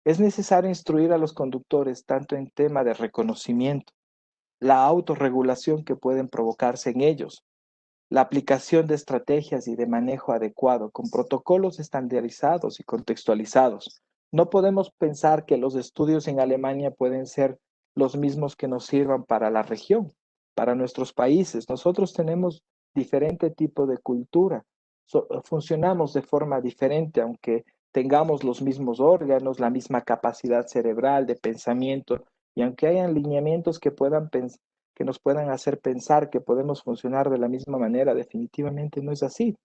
Es necesario instruir a los conductores tanto en tema de reconocimiento, la autorregulación que pueden provocarse en ellos, la aplicación de estrategias y de manejo adecuado con protocolos estandarizados y contextualizados No podemos pensar que los estudios en Alemania pueden ser los mismos que nos sirvan para la región, para nuestros países. Nosotros tenemos diferente tipo de cultura, funcionamos de forma diferente, aunque tengamos los mismos órganos, la misma capacidad cerebral de pensamiento, y aunque hayan lineamientos que nos puedan hacer pensar que podemos funcionar de la misma manera, definitivamente no es así.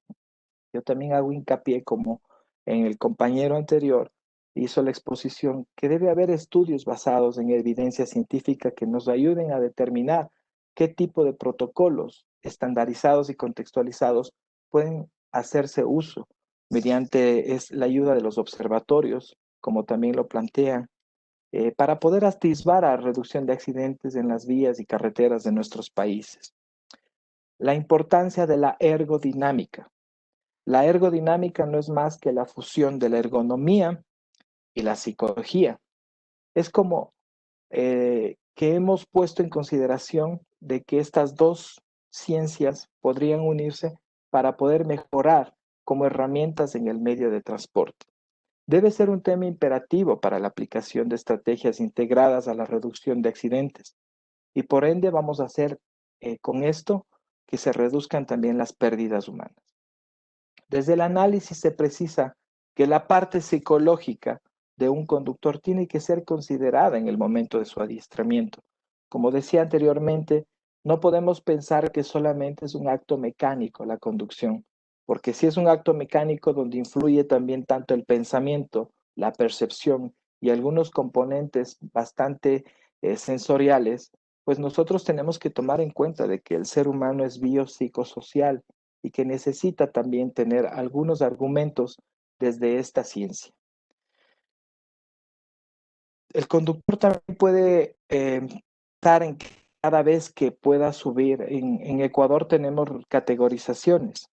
Yo también hago hincapié, como en el compañero anterior hizo la exposición, que debe haber estudios basados en evidencia científica que nos ayuden a determinar qué tipo de protocolos estandarizados y contextualizados pueden hacerse uso mediante la ayuda de los observatorios, como también lo plantean, para poder atisbar a reducción de accidentes en las vías y carreteras de nuestros países. La importancia de la ergodinámica. La ergodinámica no es más que la fusión de la ergonomía y la psicología. Es como que hemos puesto en consideración de que estas dos ciencias podrían unirse para poder mejorar como herramientas en el medio de transporte. Debe ser un tema imperativo para la aplicación de estrategias integradas a la reducción de accidentes, y por ende vamos a hacer con esto que se reduzcan también las pérdidas humanas. Desde el análisis se precisa que la parte psicológica de un conductor tiene que ser considerada en el momento de su adiestramiento. Como decía anteriormente, no podemos pensar que solamente es un acto mecánico la conducción, porque si es un acto mecánico donde influye también tanto el pensamiento, la percepción y algunos componentes bastante sensoriales, pues nosotros tenemos que tomar en cuenta de que el ser humano es biopsicosocial y que necesita también tener algunos argumentos desde esta ciencia. El conductor también puede estar en cada vez que pueda subir. En Ecuador tenemos categorizaciones.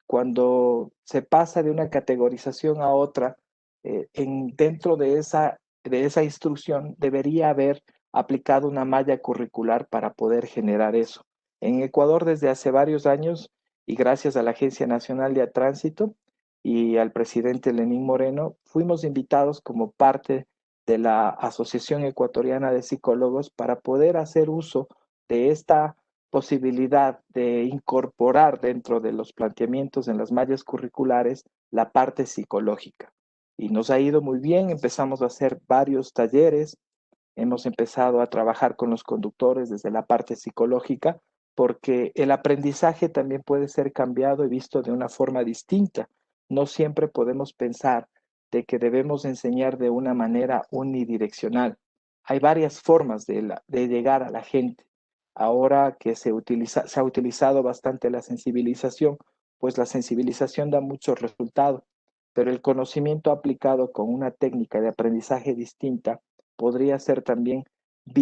Cuando se pasa de una categorización a otra, dentro de esa instrucción debería haber aplicado una malla curricular para poder generar eso. En Ecuador, desde hace varios años, y gracias a la Agencia Nacional de Tránsito y al presidente Lenín Moreno, fuimos invitados como parte de la Asociación Ecuatoriana de Psicólogos para poder hacer uso de esta posibilidad de incorporar dentro de los planteamientos en las mallas curriculares la parte psicológica. Y nos ha ido muy bien, empezamos a hacer varios talleres, hemos empezado a trabajar con los conductores desde la parte psicológica, porque el aprendizaje también puede ser cambiado y visto de una forma distinta. No siempre podemos pensar de que debemos enseñar de una manera unidireccional. Hay varias formas de llegar a la gente. Ahora que se ha utilizado bastante la sensibilización, pues la sensibilización da mucho resultado, pero el conocimiento aplicado con una técnica de aprendizaje distinta podría ser también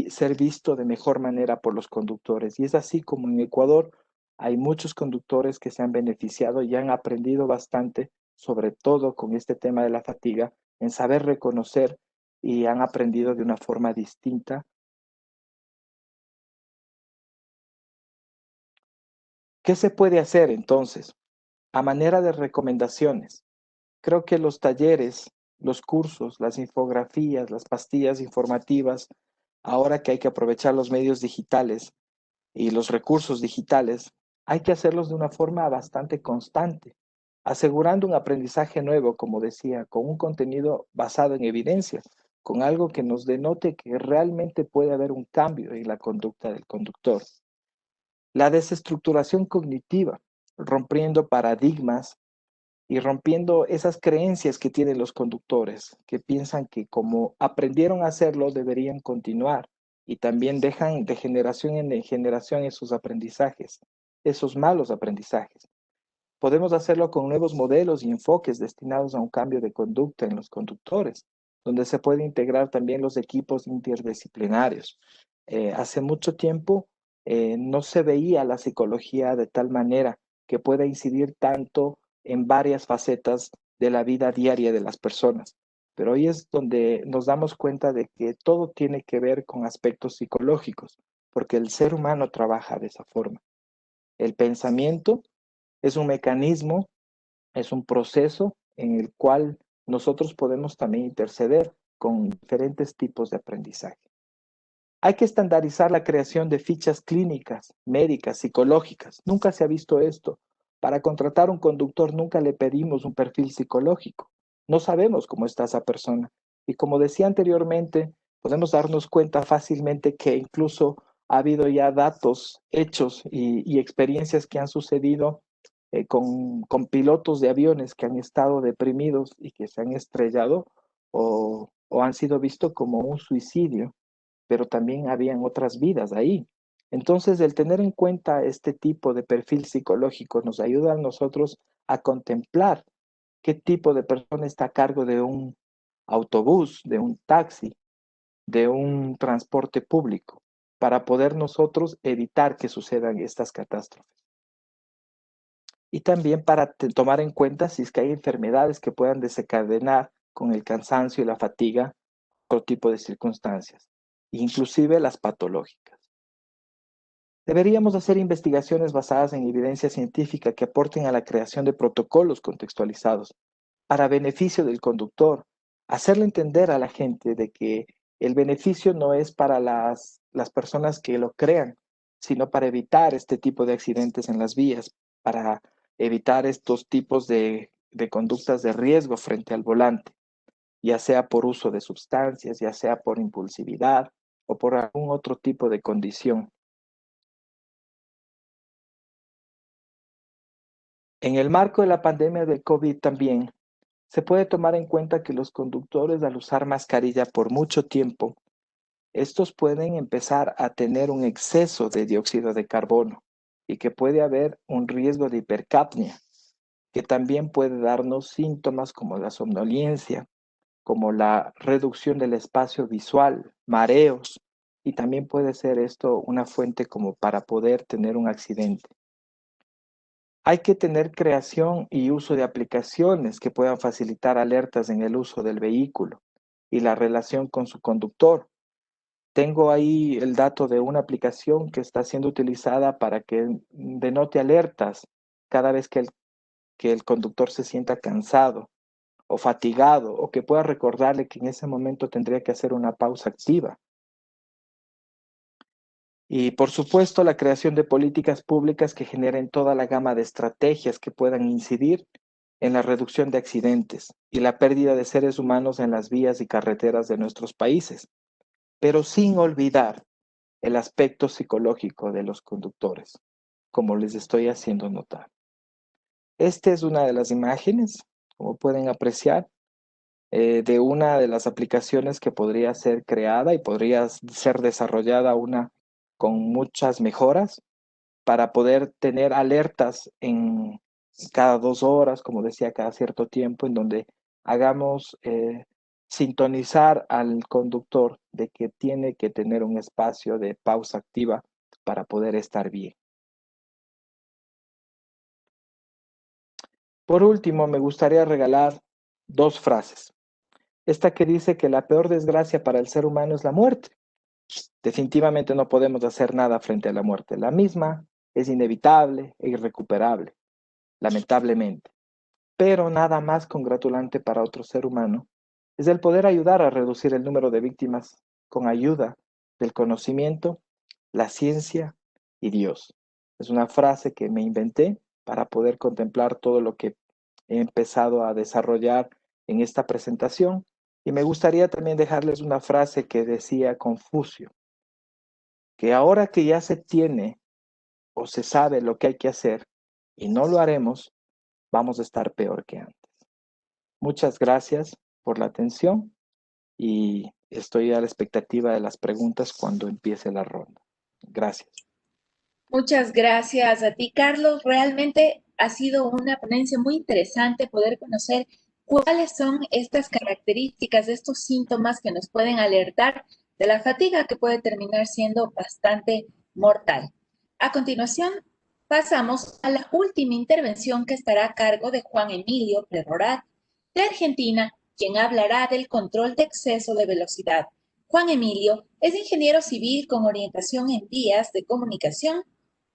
ser visto de mejor manera por los conductores. Y es así como en Ecuador hay muchos conductores que se han beneficiado y han aprendido bastante, sobre todo con este tema de la fatiga, en saber reconocer, y han aprendido de una forma distinta. ¿Qué se puede hacer entonces? A manera de recomendaciones, creo que los talleres, los cursos, las infografías, las pastillas informativas, ahora que hay que aprovechar los medios digitales y los recursos digitales, hay que hacerlos de una forma bastante constante, asegurando un aprendizaje nuevo, como decía, con un contenido basado en evidencia, con algo que nos denote que realmente puede haber un cambio en la conducta del conductor. La desestructuración cognitiva, rompiendo paradigmas y rompiendo esas creencias que tienen los conductores, que piensan que como aprendieron a hacerlo, deberían continuar, y también dejan de generación en generación esos aprendizajes, esos malos aprendizajes. Podemos hacerlo con nuevos modelos y enfoques destinados a un cambio de conducta en los conductores, donde se puede integrar también los equipos interdisciplinarios. Hace mucho tiempo no se veía la psicología de tal manera que pueda incidir tanto en varias facetas de la vida diaria de las personas. Pero hoy es donde nos damos cuenta de que todo tiene que ver con aspectos psicológicos, porque el ser humano trabaja de esa forma. El pensamiento es un mecanismo, es un proceso en el cual nosotros podemos también interceder con diferentes tipos de aprendizaje. Hay que estandarizar la creación de fichas clínicas, médicas, psicológicas. Nunca se ha visto esto. Para contratar un conductor nunca le pedimos un perfil psicológico. No sabemos cómo está esa persona. Y como decía anteriormente, podemos darnos cuenta fácilmente que incluso ha habido ya datos, hechos y experiencias que han sucedido con pilotos de aviones que han estado deprimidos y que se han estrellado o han sido vistos como un suicidio, pero también habían otras vidas ahí. Entonces, el tener en cuenta este tipo de perfil psicológico nos ayuda a nosotros a contemplar qué tipo de persona está a cargo de un autobús, de un taxi, de un transporte público, para poder nosotros evitar que sucedan estas catástrofes. Y también para tomar en cuenta si es que hay enfermedades que puedan desencadenar con el cansancio y la fatiga otro tipo de circunstancias, inclusive las patológicas. Deberíamos hacer investigaciones basadas en evidencia científica que aporten a la creación de protocolos contextualizados para beneficio del conductor, hacerle entender a la gente de que el beneficio no es para las personas que lo crean, sino para evitar este tipo de accidentes en las vías, para evitar estos tipos de conductas de riesgo frente al volante, ya sea por uso de sustancias, ya sea por impulsividad o por algún otro tipo de condición. En el marco de la pandemia del COVID también, se puede tomar en cuenta que los conductores al usar mascarilla por mucho tiempo, estos pueden empezar a tener un exceso de dióxido de carbono y que puede haber un riesgo de hipercapnia, que también puede darnos síntomas como la somnolencia, como la reducción del espacio visual, mareos, y también puede ser esto una fuente como para poder tener un accidente. Hay que tener creación y uso de aplicaciones que puedan facilitar alertas en el uso del vehículo y la relación con su conductor. Tengo ahí el dato de una aplicación que está siendo utilizada para que denote alertas cada vez que el conductor se sienta cansado o fatigado o que pueda recordarle que en ese momento tendría que hacer una pausa activa. Y por supuesto, la creación de políticas públicas que generen toda la gama de estrategias que puedan incidir en la reducción de accidentes y la pérdida de seres humanos en las vías y carreteras de nuestros países, pero sin olvidar el aspecto psicológico de los conductores, como les estoy haciendo notar. Esta es una de las imágenes, como pueden apreciar, de una de las aplicaciones que podría ser creada y podría ser desarrollada una con muchas mejoras para poder tener alertas en cada 2 horas, como decía, cada cierto tiempo, en donde hagamos sintonizar al conductor de que tiene que tener un espacio de pausa activa para poder estar bien. Por último, me gustaría regalar 2 frases. Esta que dice que la peor desgracia para el ser humano es la muerte. Definitivamente no podemos hacer nada frente a la muerte. La misma es inevitable e irrecuperable, lamentablemente. Pero nada más congratulante para otro ser humano es el poder ayudar a reducir el número de víctimas con ayuda del conocimiento, la ciencia y Dios. Es una frase que me inventé para poder contemplar todo lo que he empezado a desarrollar en esta presentación. Y me gustaría también dejarles una frase que decía Confucio, que ahora que ya se tiene o se sabe lo que hay que hacer y no lo haremos, vamos a estar peor que antes. Muchas gracias por la atención y estoy a la expectativa de las preguntas cuando empiece la ronda. Gracias. Muchas gracias a ti, Carlos. Realmente ha sido una ponencia muy interesante poder conocer cuáles son estas características, estos síntomas que nos pueden alertar de la fatiga que puede terminar siendo bastante mortal. A continuación, pasamos a la última intervención que estará a cargo de Juan Emilio Prerrorat, de Argentina, quien hablará del control de exceso de velocidad. Juan Emilio es ingeniero civil con orientación en vías de comunicación,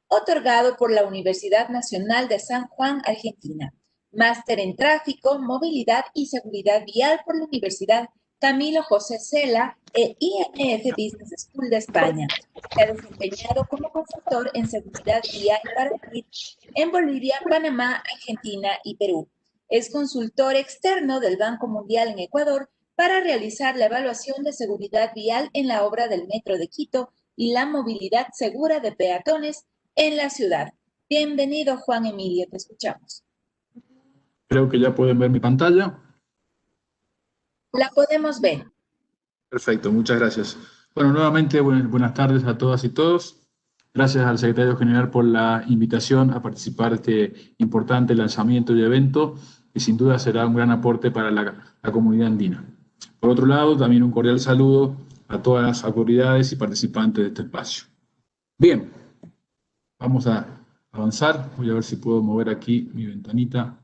otorgado por la Universidad Nacional de San Juan, Argentina. máster en Tráfico, Movilidad y Seguridad Vial por la Universidad Camilo José Cela e IMF Business School de España. Se ha desempeñado como consultor en seguridad vial para MIT en Bolivia, Panamá, Argentina y Perú. Es consultor externo del Banco Mundial en Ecuador para realizar la evaluación de seguridad vial en la obra del Metro de Quito y la movilidad segura de peatones en la ciudad. Bienvenido, Juan Emilio, te escuchamos. Creo que ya pueden ver mi pantalla. La podemos ver. Perfecto, muchas gracias. Bueno, nuevamente buenas tardes a todas y todos. Gracias al secretario general por la invitación a participar de este importante lanzamiento y evento, que sin duda será un gran aporte para la comunidad andina. Por otro lado, también un cordial saludo a todas las autoridades y participantes de este espacio. Bien, vamos a avanzar. Voy a ver si puedo mover aquí mi ventanita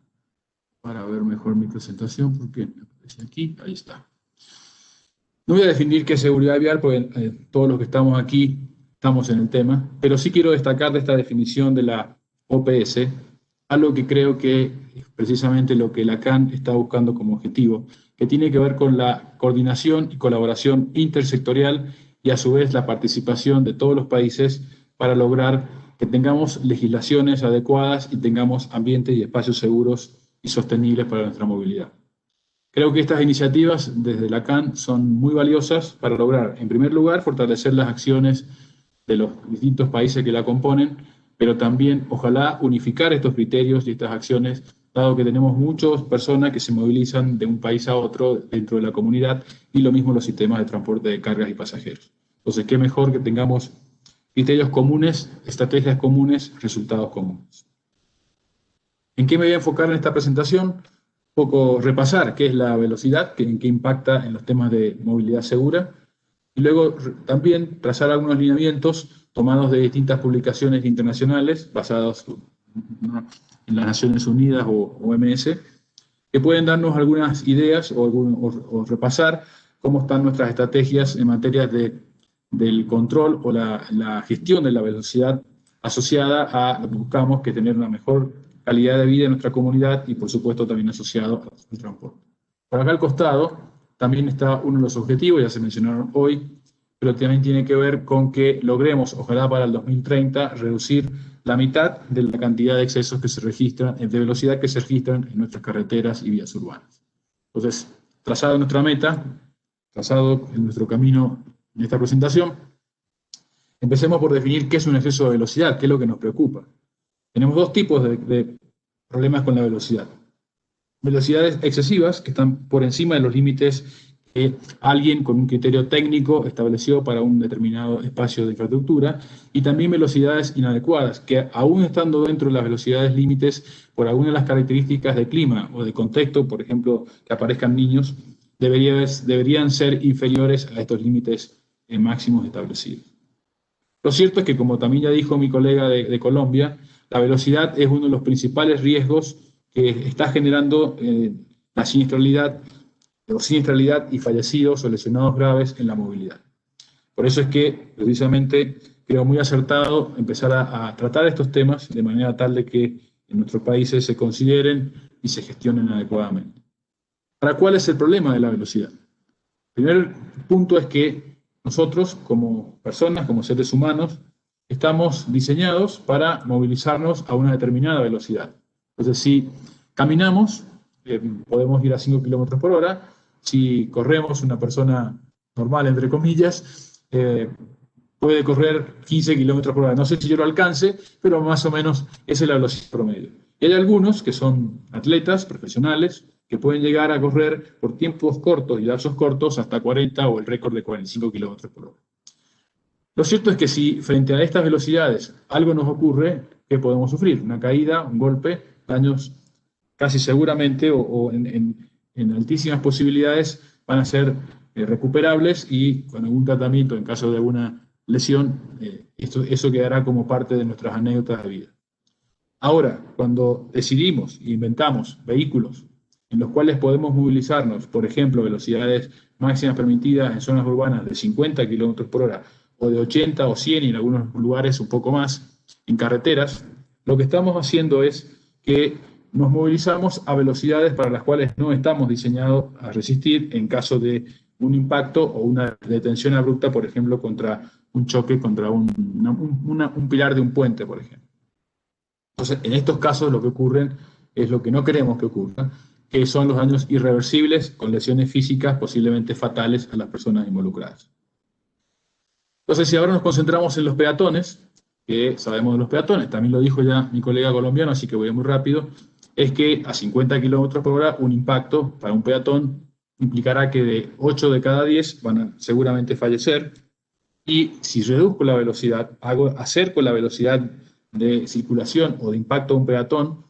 para ver mejor mi presentación, porque me aparece aquí, ahí está. No voy a definir qué es seguridad vial, porque todos los que estamos aquí estamos en el tema, pero sí quiero destacar de esta definición de la OPS, algo que creo que es precisamente lo que la CAN está buscando como objetivo, que tiene que ver con la coordinación y colaboración intersectorial y a su vez la participación de todos los países para lograr que tengamos legislaciones adecuadas y tengamos ambientes y espacios seguros y sostenibles para nuestra movilidad. Creo que estas iniciativas desde la CAN son muy valiosas para lograr, en primer lugar, fortalecer las acciones de los distintos países que la componen, pero también, ojalá, unificar estos criterios y estas acciones, dado que tenemos muchas personas que se movilizan de un país a otro dentro de la comunidad, y lo mismo los sistemas de transporte de cargas y pasajeros. Entonces, qué mejor que tengamos criterios comunes, estrategias comunes, resultados comunes. ¿En qué me voy a enfocar en esta presentación? Un poco repasar qué es la velocidad, en qué impacta en los temas de movilidad segura, y luego también trazar algunos lineamientos tomados de distintas publicaciones internacionales basados en las Naciones Unidas o OMS, que pueden darnos algunas ideas o repasar cómo están nuestras estrategias en materia del control o la gestión de la velocidad asociada a lo que buscamos, que tener una mejor calidad de vida en nuestra comunidad y, por supuesto, también asociado al transporte. Por acá al costado también está uno de los objetivos, ya se mencionaron hoy, pero también tiene que ver con que logremos, ojalá para el 2030, reducir la mitad de la cantidad de excesos que se registran, de velocidad que se registran en nuestras carreteras y vías urbanas. Entonces, trazado nuestra meta, trazado en nuestro camino en esta presentación, empecemos por definir qué es un exceso de velocidad, qué es lo que nos preocupa. Tenemos dos tipos de problemas con la velocidad. Velocidades excesivas, que están por encima de los límites que alguien con un criterio técnico estableció para un determinado espacio de infraestructura, y también velocidades inadecuadas, que aún estando dentro de las velocidades límites, por algunas de las características de clima o de contexto, por ejemplo, que aparezcan niños, deberían ser inferiores a estos límites máximos establecidos. Lo cierto es que, como también ya dijo mi colega de Colombia, la velocidad es uno de los principales riesgos que está generando la siniestralidad y fallecidos o lesionados graves en la movilidad. Por eso es que, precisamente, creo muy acertado empezar a tratar estos temas de manera tal de que en nuestros países se consideren y se gestionen adecuadamente. ¿Para cuál es el problema de la velocidad? El primer punto es que nosotros, como personas, como seres humanos, estamos diseñados para movilizarnos a una determinada velocidad. Entonces, si caminamos, podemos ir a 5 km por hora. Si corremos, una persona normal, entre comillas, puede correr 15 km por hora. No sé si yo lo alcance, pero más o menos esa es la velocidad promedio. Y hay algunos que son atletas profesionales que pueden llegar a correr por tiempos cortos y lapsos cortos hasta 40 o el récord de 45 km por hora. Lo cierto es que si frente a estas velocidades algo nos ocurre, ¿qué podemos sufrir? Una caída, un golpe, daños casi seguramente o en altísimas posibilidades van a ser recuperables, y con algún tratamiento en caso de alguna lesión, eso quedará como parte de nuestras anécdotas de vida. Ahora, cuando decidimos e inventamos vehículos en los cuales podemos movilizarnos, por ejemplo, velocidades máximas permitidas en zonas urbanas de 50 km por hora, o de 80 o 100 y en algunos lugares un poco más, en carreteras, lo que estamos haciendo es que nos movilizamos a velocidades para las cuales no estamos diseñados a resistir en caso de un impacto o una detención abrupta, por ejemplo, contra un choque, contra un pilar de un puente, por ejemplo. Entonces, en estos casos lo que ocurre es lo que no queremos que ocurra, que son los daños irreversibles con lesiones físicas posiblemente fatales a las personas involucradas. Entonces, si ahora nos concentramos en los peatones, que sabemos de los peatones, también lo dijo ya mi colega colombiano, así que voy muy rápido, es que a 50 km por hora un impacto para un peatón implicará que de 8 de cada 10 van a seguramente fallecer, y si reduzco la velocidad, acerco la velocidad de circulación o de impacto de un peatón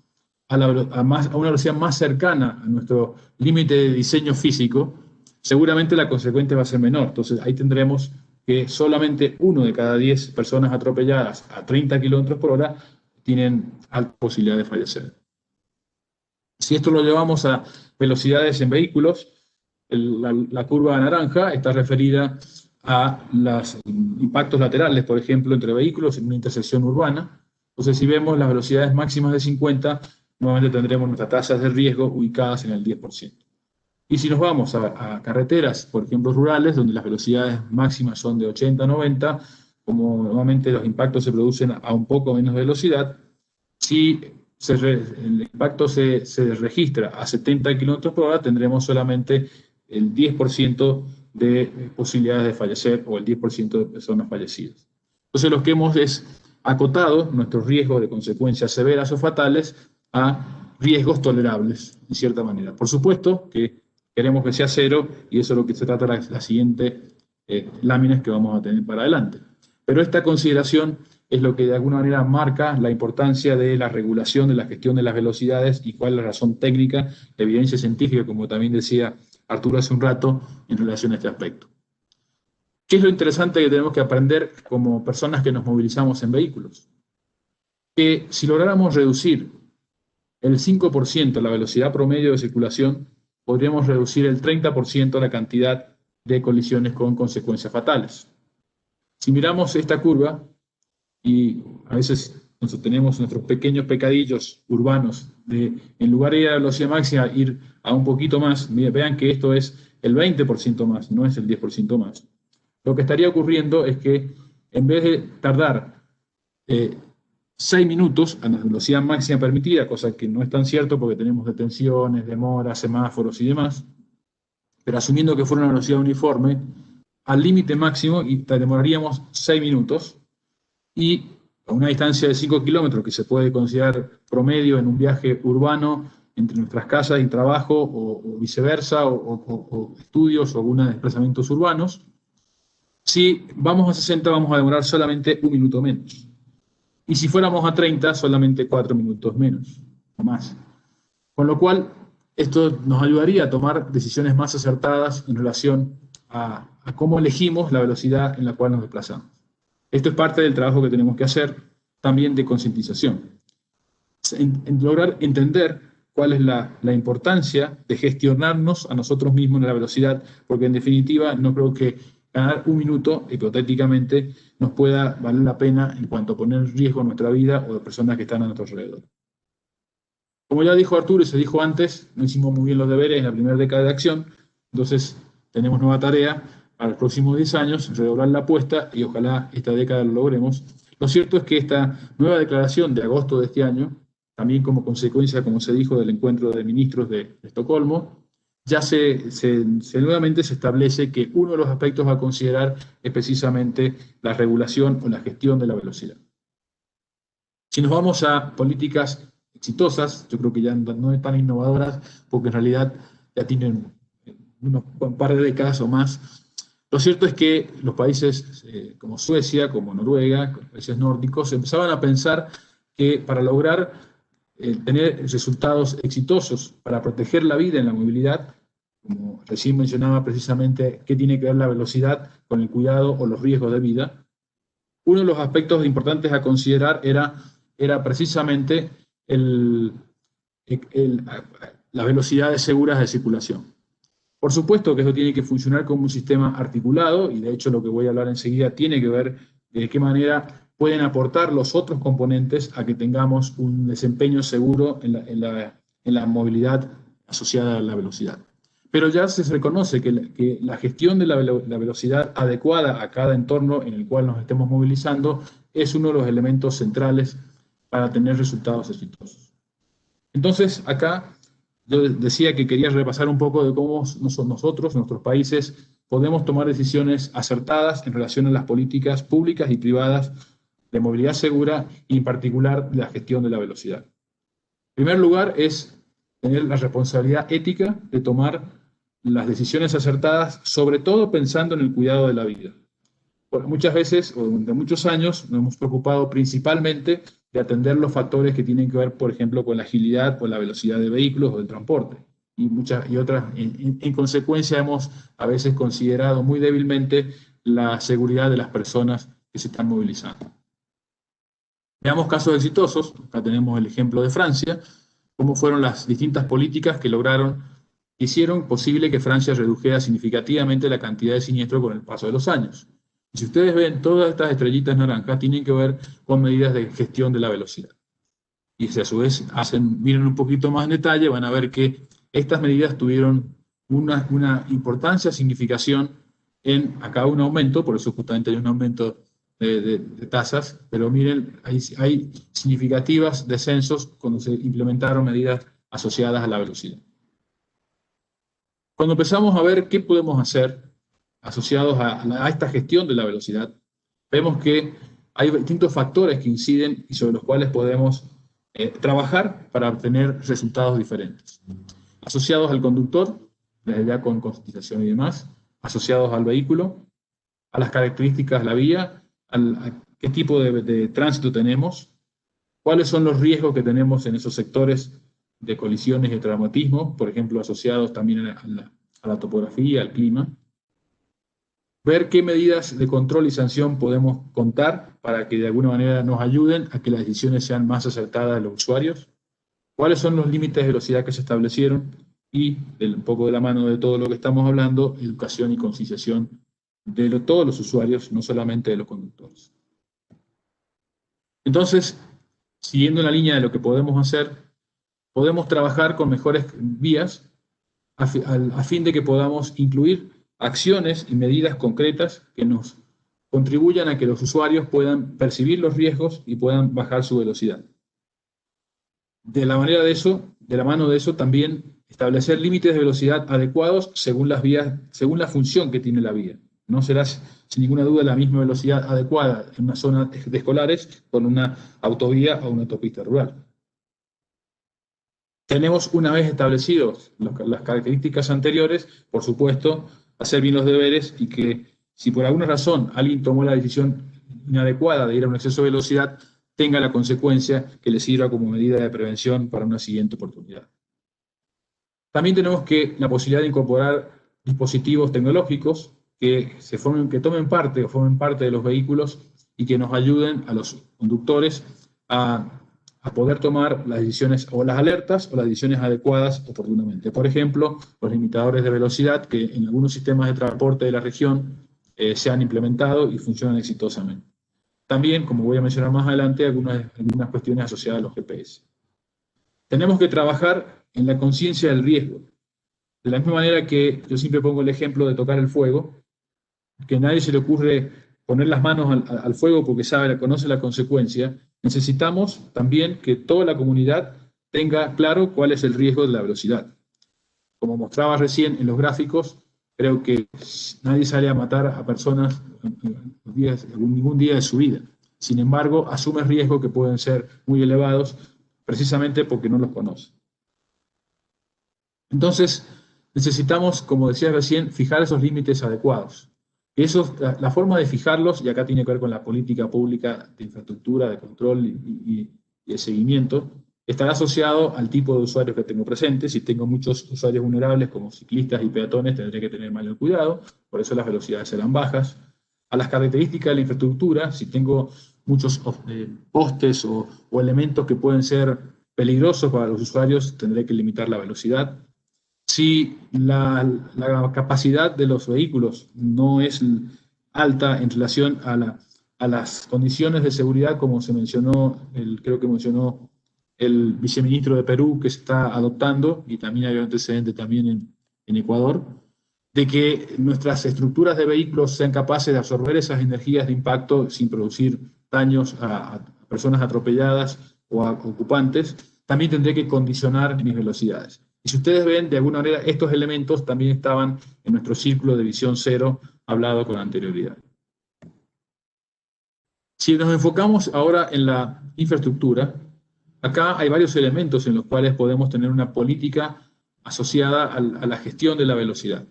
a una velocidad más cercana a nuestro límite de diseño físico, seguramente la consecuencia va a ser menor. Entonces ahí tendremos que solamente 1 de cada 10 personas atropelladas a 30 km por hora tienen alta posibilidad de fallecer. Si esto lo llevamos a velocidades en vehículos, la curva naranja está referida a los impactos laterales, por ejemplo, entre vehículos en una intersección urbana. Entonces, si vemos las velocidades máximas de 50, nuevamente tendremos nuestras tasas de riesgo ubicadas en el 10%. Y si nos vamos a carreteras, por ejemplo, rurales, donde las velocidades máximas son de 80 a 90, como normalmente los impactos se producen a un poco menos velocidad, si el impacto se registra a 70 km por hora, tendremos solamente el 10% de posibilidades de fallecer o el 10% de personas fallecidas. Entonces, lo que hemos es acotado nuestros riesgos de consecuencias severas o fatales a riesgos tolerables, en cierta manera. Por supuesto que queremos que sea cero, y eso es lo que se trata las siguientes láminas que vamos a tener para adelante. Pero esta consideración es lo que de alguna manera marca la importancia de la regulación, de la gestión de las velocidades y cuál es la razón técnica, la evidencia científica, como también decía Arturo hace un rato, en relación a este aspecto. ¿Qué es lo interesante que tenemos que aprender como personas que nos movilizamos en vehículos? Que si lográramos reducir el 5% la velocidad promedio de circulación, podríamos reducir el 30% la cantidad de colisiones con consecuencias fatales. Si miramos esta curva, y a veces nos sostenemos nuestros pequeños pecadillos urbanos de, en lugar de ir a la velocidad máxima, ir a un poquito más, vean que esto es el 20% más, no es el 10% más. Lo que estaría ocurriendo es que en vez de tardar 6 minutos a la velocidad máxima permitida, cosa que no es tan cierto porque tenemos detenciones, demoras, semáforos y demás, pero asumiendo que fuera una velocidad uniforme, al límite máximo y demoraríamos 6 minutos, y a una distancia de 5 kilómetros, que se puede considerar promedio en un viaje urbano entre nuestras casas y trabajo, o viceversa, o estudios o algunos desplazamientos urbanos, si vamos a 60 vamos a demorar solamente 1 minuto menos. Y si fuéramos a 30, solamente 4 minutos menos, o más. Con lo cual, esto nos ayudaría a tomar decisiones más acertadas en relación a cómo elegimos la velocidad en la cual nos desplazamos. Esto es parte del trabajo que tenemos que hacer también de concientización. En lograr entender cuál es la importancia de gestionarnos a nosotros mismos en la velocidad, porque en definitiva no creo que ganar 1 minuto, hipotéticamente, nos pueda valer la pena en cuanto a poner en riesgo nuestra vida o de personas que están a nuestro alrededor. Como ya dijo Arturo y se dijo antes, no hicimos muy bien los deberes en la primera década de acción, entonces tenemos nueva tarea para los próximos 10 años, redoblar la apuesta y ojalá esta década lo logremos. Lo cierto es que esta nueva declaración de agosto de este año, también como consecuencia, como se dijo, del encuentro de ministros de Estocolmo, ya nuevamente se establece que uno de los aspectos a considerar es precisamente la regulación o la gestión de la velocidad. Si nos vamos a políticas exitosas, yo creo que ya no están innovadoras, porque en realidad ya tienen un par de décadas o más. Lo cierto es que los países como Suecia, como Noruega, los países nórdicos, empezaban a pensar que para lograr tener resultados exitosos para proteger la vida en la movilidad, como recién mencionaba precisamente qué tiene que ver la velocidad con el cuidado o los riesgos de vida, uno de los aspectos importantes a considerar era precisamente las velocidades seguras de circulación. Por supuesto que eso tiene que funcionar como un sistema articulado, y de hecho lo que voy a hablar enseguida tiene que ver de qué manera pueden aportar los otros componentes a que tengamos un desempeño seguro en la movilidad asociada a la velocidad. Pero ya se reconoce que la gestión de la velocidad adecuada a cada entorno en el cual nos estemos movilizando es uno de los elementos centrales para tener resultados exitosos. Entonces, acá yo decía que quería repasar un poco de cómo nosotros, nuestros países, podemos tomar decisiones acertadas en relación a las políticas públicas y privadas de movilidad segura y en particular de la gestión de la velocidad. En primer lugar es tener la responsabilidad ética de tomar las decisiones acertadas, sobre todo pensando en el cuidado de la vida. Porque muchas veces, o durante muchos años, nos hemos preocupado principalmente de atender los factores que tienen que ver, por ejemplo, con la agilidad o la velocidad de vehículos o del transporte. Y otras, en consecuencia, hemos a veces considerado muy débilmente la seguridad de las personas que se están movilizando. Veamos casos exitosos. Acá tenemos el ejemplo de Francia, cómo fueron las distintas políticas que hicieron posible que Francia redujera significativamente la cantidad de siniestros con el paso de los años. Y si ustedes ven, todas estas estrellitas naranjas tienen que ver con medidas de gestión de la velocidad. Y si a su vez miren un poquito más en detalle, van a ver que estas medidas tuvieron una importancia, significación acá un aumento, por eso justamente hay un aumento de tasas, pero miren, hay significativos descensos cuando se implementaron medidas asociadas a la velocidad. Cuando empezamos a ver qué podemos hacer asociados a esta gestión de la velocidad, vemos que hay distintos factores que inciden y sobre los cuales podemos trabajar para obtener resultados diferentes. Asociados al conductor, desde ya con concientización y demás, asociados al vehículo, a las características de la vía, a qué tipo de tránsito tenemos, cuáles son los riesgos que tenemos en esos sectores de colisiones y traumatismo, por ejemplo, asociados también a la topografía, al clima. Ver qué medidas de control y sanción podemos contar para que de alguna manera nos ayuden a que las decisiones sean más acertadas de los usuarios. Cuáles son los límites de velocidad que se establecieron y, un poco de la mano de todo lo que estamos hablando, educación y concienciación de todos los usuarios, no solamente de los conductores. Entonces, siguiendo la línea de lo que podemos hacer, podemos trabajar con mejores vías a fin de que podamos incluir acciones y medidas concretas que nos contribuyan a que los usuarios puedan percibir los riesgos y puedan bajar su velocidad. De la mano de eso también establecer límites de velocidad adecuados según las vías, según la función que tiene la vía. No será sin ninguna duda la misma velocidad adecuada en una zona de escolares con una autovía o una autopista rural. Tenemos, una vez establecidos las características anteriores, por supuesto, hacer bien los deberes y que si por alguna razón alguien tomó la decisión inadecuada de ir a un exceso de velocidad, tenga la consecuencia que le sirva como medida de prevención para una siguiente oportunidad. También tenemos la posibilidad de incorporar dispositivos tecnológicos que tomen parte o formen parte de los vehículos y que nos ayuden a los conductores a poder tomar las decisiones o las alertas o las decisiones adecuadas oportunamente. Por ejemplo, los limitadores de velocidad que en algunos sistemas de transporte de la región se han implementado y funcionan exitosamente. También, como voy a mencionar más adelante, algunas cuestiones asociadas a los GPS. Tenemos que trabajar en la conciencia del riesgo. De la misma manera que yo siempre pongo el ejemplo de tocar el fuego, que a nadie se le ocurre poner las manos al fuego porque conoce la consecuencia. Necesitamos también que toda la comunidad tenga claro cuál es el riesgo de la velocidad. Como mostraba recién en los gráficos, creo que nadie sale a matar a personas ningún día de su vida. Sin embargo, asume riesgos que pueden ser muy elevados precisamente porque no los conoce. Entonces, necesitamos, como decía recién, fijar esos límites adecuados. La forma de fijarlos, y acá tiene que ver con la política pública de infraestructura, de control y de seguimiento, estará asociado al tipo de usuarios que tengo presentes. Si tengo muchos usuarios vulnerables como ciclistas y peatones, tendré que tener mayor cuidado, por eso las velocidades serán bajas. A las características de la infraestructura, si tengo muchos postes o elementos que pueden ser peligrosos para los usuarios, tendré que limitar la velocidad. Si la capacidad de los vehículos no es alta en relación a a las condiciones de seguridad, como se mencionó, creo que mencionó el viceministro de Perú, que se está adoptando, y también hay un antecedente también en Ecuador, de que nuestras estructuras de vehículos sean capaces de absorber esas energías de impacto sin producir daños a personas atropelladas o a ocupantes. También tendré que condicionar mis velocidades. Y si ustedes ven, de alguna manera, estos elementos también estaban en nuestro círculo de visión cero hablado con anterioridad. Si nos enfocamos ahora en la infraestructura, acá hay varios elementos en los cuales podemos tener una política asociada a la gestión de la velocidad.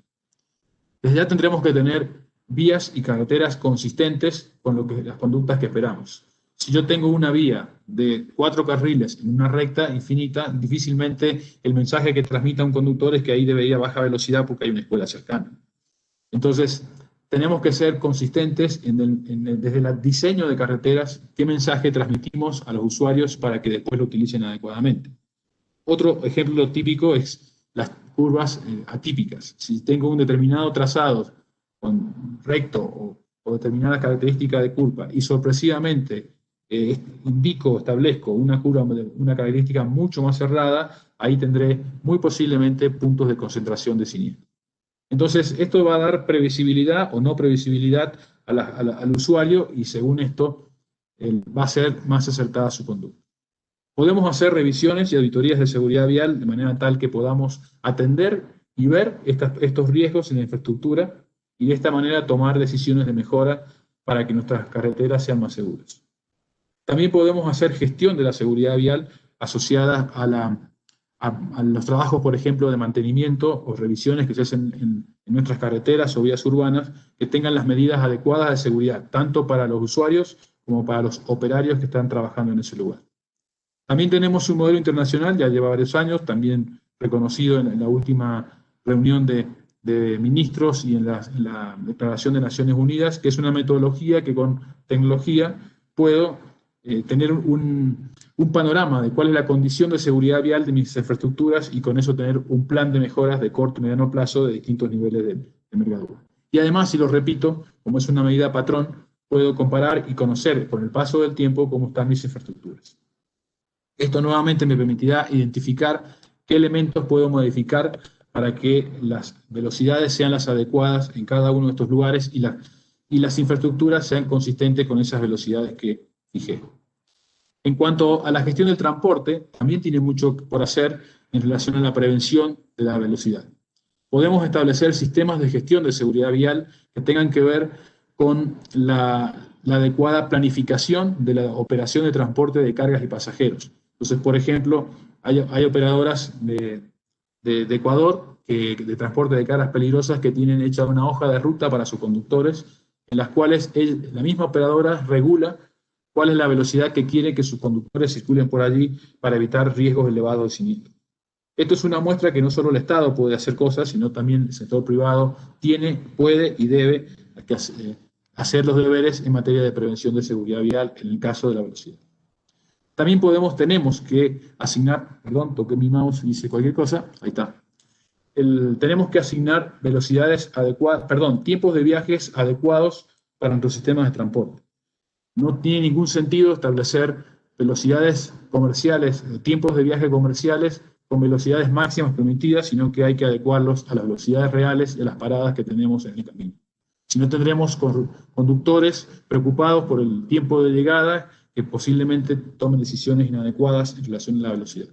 Desde ya tendremos que tener vías y carreteras consistentes con las conductas que esperamos. Si yo tengo una vía de 4 carriles en una recta infinita, difícilmente el mensaje que transmita un conductor es que ahí debería bajar velocidad porque hay una escuela cercana. Entonces, tenemos que ser consistentes desde el diseño de carreteras, qué mensaje transmitimos a los usuarios para que después lo utilicen adecuadamente. Otro ejemplo típico es las curvas atípicas. Si tengo un determinado trazado recto o determinada característica de curva y sorpresivamente establezco una curva, una característica mucho más cerrada, ahí tendré muy posiblemente puntos de concentración de siniestro. Entonces, esto va a dar previsibilidad o no previsibilidad al usuario y según esto va a ser más acertada su conducta. Podemos hacer revisiones y auditorías de seguridad vial de manera tal que podamos atender y ver estos riesgos en la infraestructura y de esta manera tomar decisiones de mejora para que nuestras carreteras sean más seguras. También podemos hacer gestión de la seguridad vial asociada a los trabajos, por ejemplo, de mantenimiento o revisiones que se hacen en nuestras carreteras o vías urbanas que tengan las medidas adecuadas de seguridad, tanto para los usuarios como para los operarios que están trabajando en ese lugar. También tenemos un modelo internacional, ya lleva varios años, también reconocido en la última reunión de ministros y en la Declaración de Naciones Unidas, que es una metodología que con tecnología puedo tener un panorama de cuál es la condición de seguridad vial de mis infraestructuras y con eso tener un plan de mejoras de corto y mediano plazo de distintos niveles de envergadura. Y además, si lo repito, como es una medida patrón, puedo comparar y conocer con el paso del tiempo cómo están mis infraestructuras. Esto nuevamente me permitirá identificar qué elementos puedo modificar para que las velocidades sean las adecuadas en cada uno de estos lugares y las infraestructuras sean consistentes con esas velocidades que fijé. En cuanto a la gestión del transporte, también tiene mucho por hacer en relación a la prevención de la velocidad. Podemos establecer sistemas de gestión de seguridad vial que tengan que ver con la adecuada planificación de la operación de transporte de cargas y pasajeros. Entonces, por ejemplo, hay operadoras de Ecuador de transporte de cargas peligrosas que tienen hecha una hoja de ruta para sus conductores, en las cuales la misma operadora regula cuál es la velocidad que quiere que sus conductores circulen por allí para evitar riesgos elevados de siniestro. Esto es una muestra que no solo el Estado puede hacer cosas, sino también el sector privado puede y debe hacer los deberes en materia de prevención de seguridad vial en el caso de la velocidad. También tenemos que asignar, perdón, toqué mi mouse y hice cualquier cosa, ahí está. Tenemos que asignar velocidades adecuadas, tiempos de viajes adecuados para nuestros sistemas de transporte. No tiene ningún sentido establecer velocidades comerciales, tiempos de viaje comerciales con velocidades máximas permitidas, sino que hay que adecuarlos a las velocidades reales y a las paradas que tenemos en el camino. Si no, tendremos conductores preocupados por el tiempo de llegada que posiblemente tomen decisiones inadecuadas en relación a la velocidad.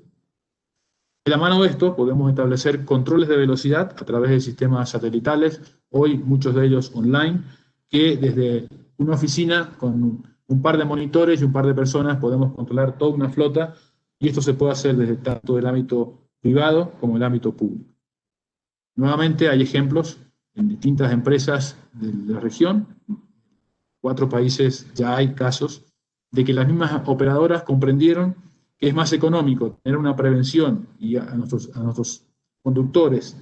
De la mano de esto, podemos establecer controles de velocidad a través de sistemas satelitales, hoy muchos de ellos online, que desde una oficina con un par de monitores y un par de personas podemos controlar toda una flota, y esto se puede hacer desde tanto el ámbito privado como el ámbito público. Nuevamente hay ejemplos en distintas empresas de la región, 4 países ya hay casos de que las mismas operadoras comprendieron que es más económico tener una prevención y a nuestros conductores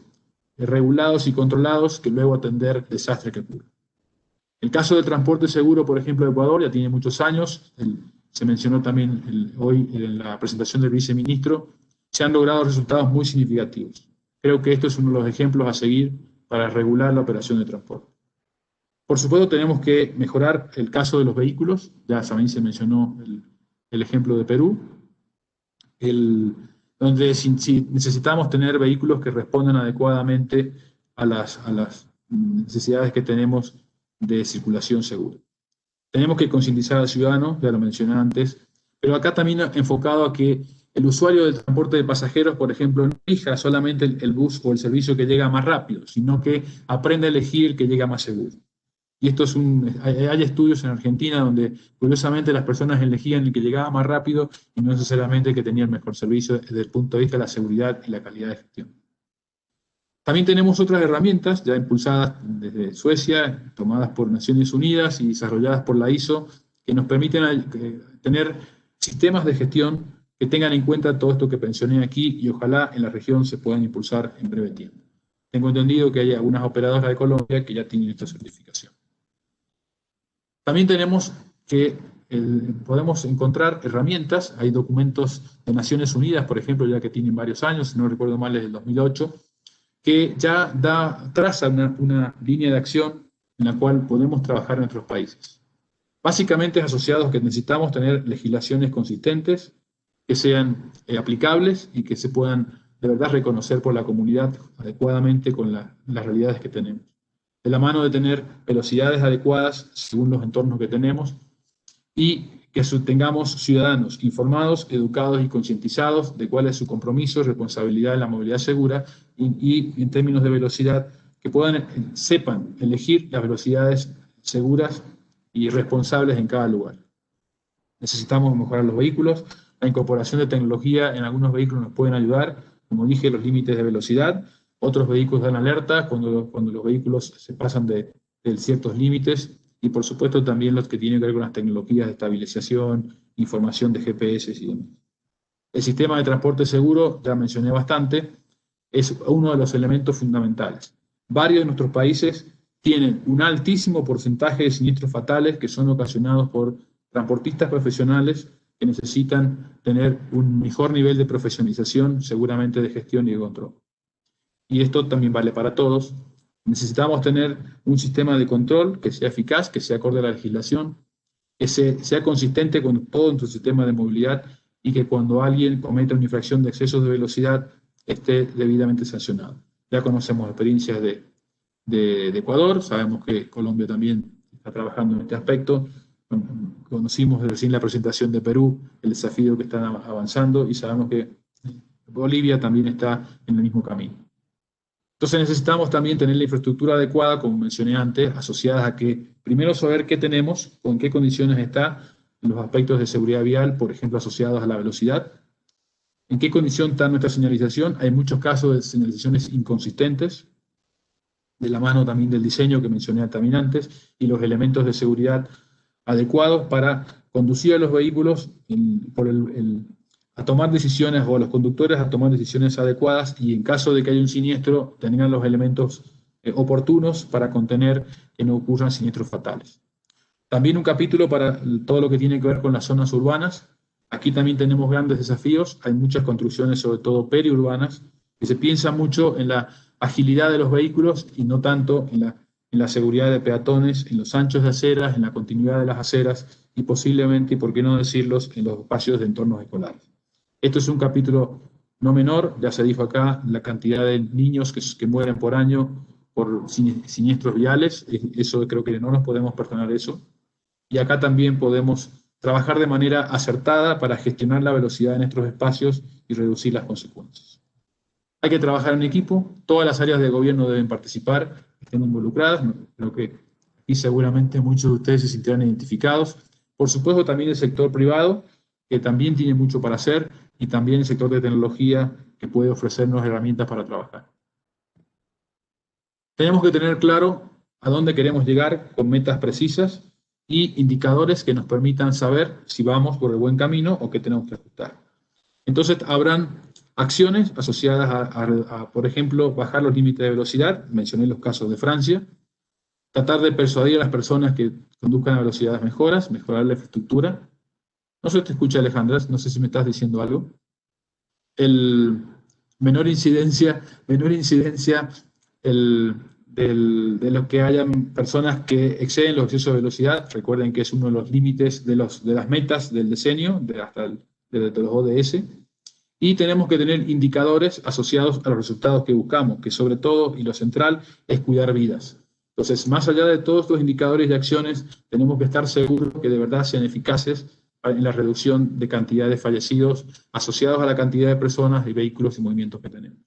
regulados y controlados que luego atender desastres que ocurren. El caso del transporte seguro, por ejemplo, de Ecuador, ya tiene muchos años, se mencionó también hoy en la presentación del viceministro, se han logrado resultados muy significativos. Creo que esto es uno de los ejemplos a seguir para regular la operación de transporte. Por supuesto, tenemos que mejorar el caso de los vehículos. Ya también se mencionó el ejemplo de Perú, donde si necesitamos tener vehículos que respondan adecuadamente a las necesidades que tenemos de circulación segura. Tenemos que concientizar al ciudadano, ya lo mencioné antes, pero acá también enfocado a que el usuario del transporte de pasajeros, por ejemplo, no elija solamente el bus o el servicio que llega más rápido, sino que aprenda a elegir el que llega más seguro. Y esto hay estudios en Argentina donde, curiosamente, las personas elegían el que llegaba más rápido y no necesariamente el que tenía el mejor servicio desde el punto de vista de la seguridad y la calidad de gestión. También tenemos otras herramientas ya impulsadas desde Suecia, tomadas por Naciones Unidas y desarrolladas por la ISO, que nos permiten tener sistemas de gestión que tengan en cuenta todo esto que mencioné aquí y ojalá en la región se puedan impulsar en breve tiempo. Tengo entendido que hay algunas operadoras de Colombia que ya tienen esta certificación. También tenemos que podemos encontrar herramientas, hay documentos de Naciones Unidas, por ejemplo, ya que tienen varios años, si no recuerdo mal es del 2008, que ya traza una línea de acción en la cual podemos trabajar en nuestros países. Básicamente es asociado a que necesitamos tener legislaciones consistentes, que sean aplicables y que se puedan de verdad reconocer por la comunidad adecuadamente con las realidades que tenemos. De la mano de tener velocidades adecuadas según los entornos que tenemos y que tengamos ciudadanos informados, educados y concientizados de cuál es su compromiso y responsabilidad en la movilidad segura y en términos de velocidad, que sepan elegir las velocidades seguras y responsables en cada lugar. Necesitamos mejorar los vehículos. La incorporación de tecnología en algunos vehículos nos pueden ayudar, como dije, los límites de velocidad. Otros vehículos dan alerta cuando los vehículos se pasan de ciertos límites y, por supuesto, también los que tienen que ver con las tecnologías de estabilización, información de GPS y demás. El sistema de transporte seguro, ya mencioné bastante, es uno de los elementos fundamentales. Varios de nuestros países tienen un altísimo porcentaje de siniestros fatales que son ocasionados por transportistas profesionales que necesitan tener un mejor nivel de profesionalización, seguramente de gestión y de control. Y esto también vale para todos. Necesitamos tener un sistema de control que sea eficaz, que sea acorde a la legislación, que sea consistente con todo nuestro sistema de movilidad y que cuando alguien cometa una infracción de excesos de velocidad esté debidamente sancionado. Ya conocemos experiencias de Ecuador, sabemos que Colombia también está trabajando en este aspecto. Conocimos recién la presentación de Perú, el desafío que están avanzando y sabemos que Bolivia también está en el mismo camino. Entonces necesitamos también tener la infraestructura adecuada, como mencioné antes, asociadas a que primero saber qué tenemos, con qué condiciones está, los aspectos de seguridad vial, por ejemplo, asociados a la velocidad, en qué condición está nuestra señalización. Hay muchos casos de señalizaciones inconsistentes, de la mano también del diseño que mencioné también antes, y los elementos de seguridad adecuados para conducir a los vehículos a tomar decisiones, o a los conductores a tomar decisiones adecuadas, y en caso de que haya un siniestro, tengan los elementos oportunos para contener que no ocurran siniestros fatales. También un capítulo para todo lo que tiene que ver con las zonas urbanas. Aquí también tenemos grandes desafíos. Hay muchas construcciones, sobre todo periurbanas, que se piensa mucho en la agilidad de los vehículos y no tanto en la seguridad de peatones, en los anchos de aceras, en la continuidad de las aceras y posiblemente, y por qué no decirlos, en los espacios de entornos escolares. Esto es un capítulo no menor, ya se dijo acá, la cantidad de niños que mueren por año por siniestros viales, eso creo que no nos podemos perdonar eso. Y acá también podemos trabajar de manera acertada para gestionar la velocidad de nuestros espacios y reducir las consecuencias. Hay que trabajar en equipo, todas las áreas de gobierno deben participar, estén involucradas, creo que aquí seguramente muchos de ustedes se sentirán identificados. Por supuesto también el sector privado, que también tiene mucho para hacer, y también el sector de tecnología, que puede ofrecernos herramientas para trabajar. Tenemos que tener claro a dónde queremos llegar con metas precisas y indicadores que nos permitan saber si vamos por el buen camino o qué tenemos que ajustar. Entonces habrán acciones asociadas a, por ejemplo, bajar los límites de velocidad, mencioné los casos de Francia, tratar de persuadir a las personas que conduzcan a velocidades mejorar la infraestructura. No se te escucha, Alejandra, no sé si me estás diciendo algo. Menor incidencia, de los que hayan personas que exceden los excesos de velocidad. Recuerden que es uno de los límites de las metas del diseño, de los ODS. Y tenemos que tener indicadores asociados a los resultados que buscamos, que sobre todo, y lo central, es cuidar vidas. Entonces, más allá de todos los indicadores y acciones, tenemos que estar seguros que de verdad sean eficaces en la reducción de cantidad de fallecidos asociados a la cantidad de personas y vehículos y movimientos que tenemos.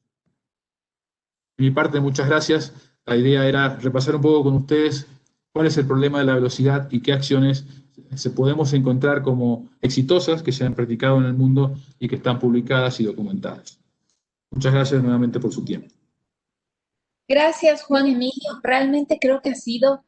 De mi parte, muchas gracias. La idea era repasar un poco con ustedes cuál es el problema de la velocidad y qué acciones se podemos encontrar como exitosas que se han practicado en el mundo y que están publicadas y documentadas. Muchas gracias nuevamente por su tiempo. Gracias, Juan Emilio. Realmente creo que ha sido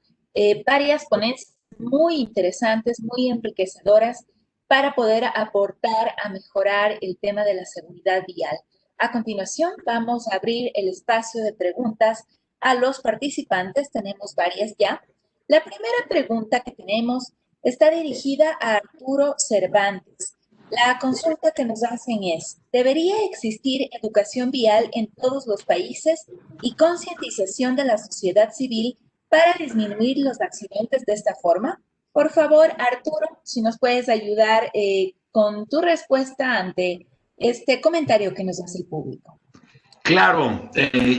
varias ponencias muy interesantes, muy enriquecedoras para poder aportar a mejorar el tema de la seguridad vial. A continuación, vamos a abrir el espacio de preguntas a los participantes. Tenemos varias ya. La primera pregunta que tenemos está dirigida a Arturo Cervantes. La consulta que nos hacen es, ¿debería existir educación vial en todos los países y concientización de la sociedad civil para disminuir los accidentes de esta forma? Por favor, Arturo, si nos puedes ayudar con tu respuesta ante este comentario que nos hace el público. Claro,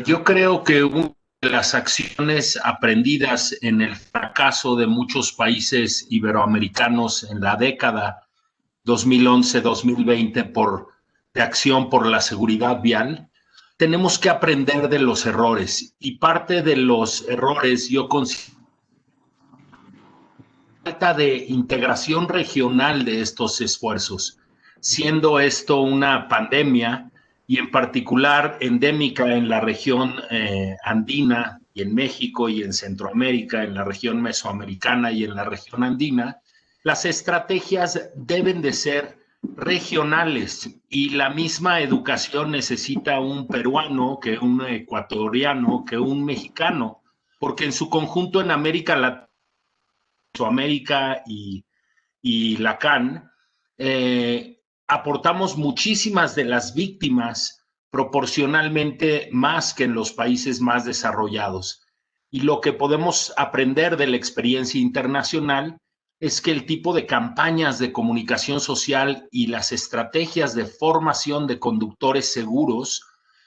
yo creo que una de las acciones aprendidas en el fracaso de muchos países iberoamericanos en la década 2011-2020 de acción por la seguridad vial, tenemos que aprender de los errores. Y parte de los errores yo considero falta de integración regional de estos esfuerzos, siendo esto una pandemia y en particular endémica en la región andina y en México y en Centroamérica, en la región mesoamericana y en la región andina. Las estrategias deben de ser regionales y la misma educación necesita un peruano que un ecuatoriano que un mexicano, porque en su conjunto en América Latina, Mesoamérica y Lacan, aportamos muchísimas de las víctimas proporcionalmente más que en los países más desarrollados. Y lo que podemos aprender de la experiencia internacional es que el tipo de campañas de comunicación social y las estrategias de formación de conductores seguros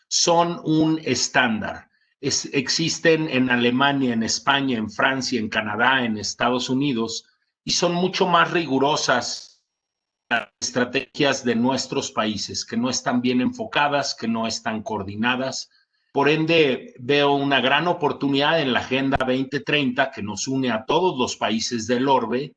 son un estándar. Existen en Alemania, en España, en Francia, en Canadá, en Estados Unidos, y son mucho más rigurosas las estrategias de nuestros países, que no están bien enfocadas, que no están coordinadas. Por ende, veo una gran oportunidad en la Agenda 2030 que nos une a todos los países del orbe,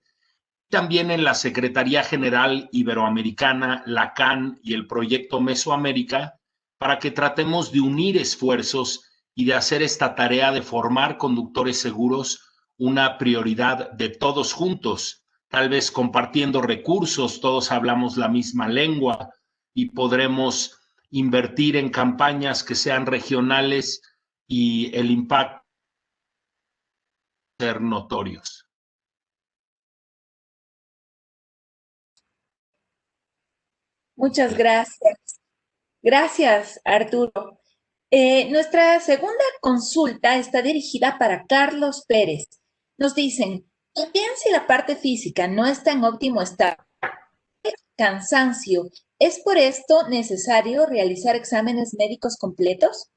también en la Secretaría General Iberoamericana, la CAN y el Proyecto Mesoamérica, para que tratemos de unir esfuerzos y de hacer esta tarea de formar conductores seguros una prioridad de todos juntos, tal vez compartiendo recursos, todos hablamos la misma lengua y podremos invertir en campañas que sean regionales y el impacto ser notorios. Muchas gracias. Gracias, Arturo. Nuestra segunda consulta está dirigida para Carlos Pérez. Nos dicen, también si la parte física no está en óptimo estado, cansancio, ¿es por esto necesario realizar exámenes médicos completos?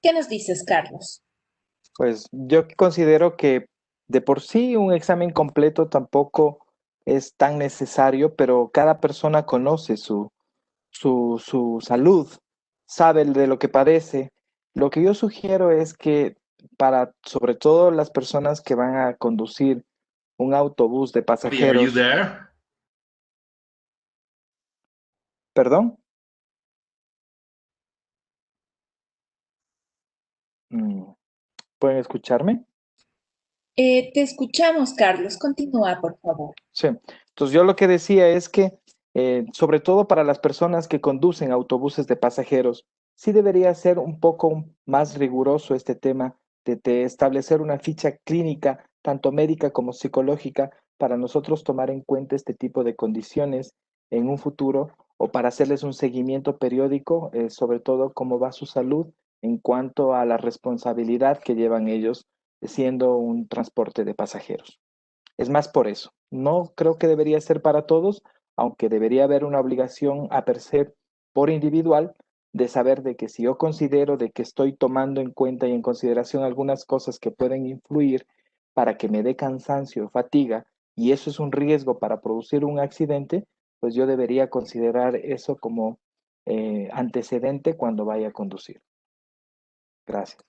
¿Qué nos dices, Carlos? Pues yo considero que de por sí un examen completo tampoco es tan necesario, pero cada persona conoce su salud, sabe de lo que padece. Lo que yo sugiero es que para, sobre todo las personas que van a conducir un autobús de pasajeros. Are you there? ¿Perdón? ¿Pueden escucharme? Te escuchamos, Carlos. Continúa, por favor. Sí. Entonces yo lo que decía es que, sobre todo para las personas que conducen autobuses de pasajeros, sí debería ser un poco más riguroso este tema de establecer una ficha clínica, tanto médica como psicológica, para nosotros tomar en cuenta este tipo de condiciones en un futuro o para hacerles un seguimiento periódico, sobre todo cómo va su salud en cuanto a la responsabilidad que llevan ellos siendo un transporte de pasajeros. Es más por eso. No creo que debería ser para todos, aunque debería haber una obligación a per se por individual de saber de que si yo considero de que estoy tomando en cuenta y en consideración algunas cosas que pueden influir para que me dé cansancio o fatiga, y eso es un riesgo para producir un accidente, pues yo debería considerar eso como antecedente cuando vaya a conducir. Gracias.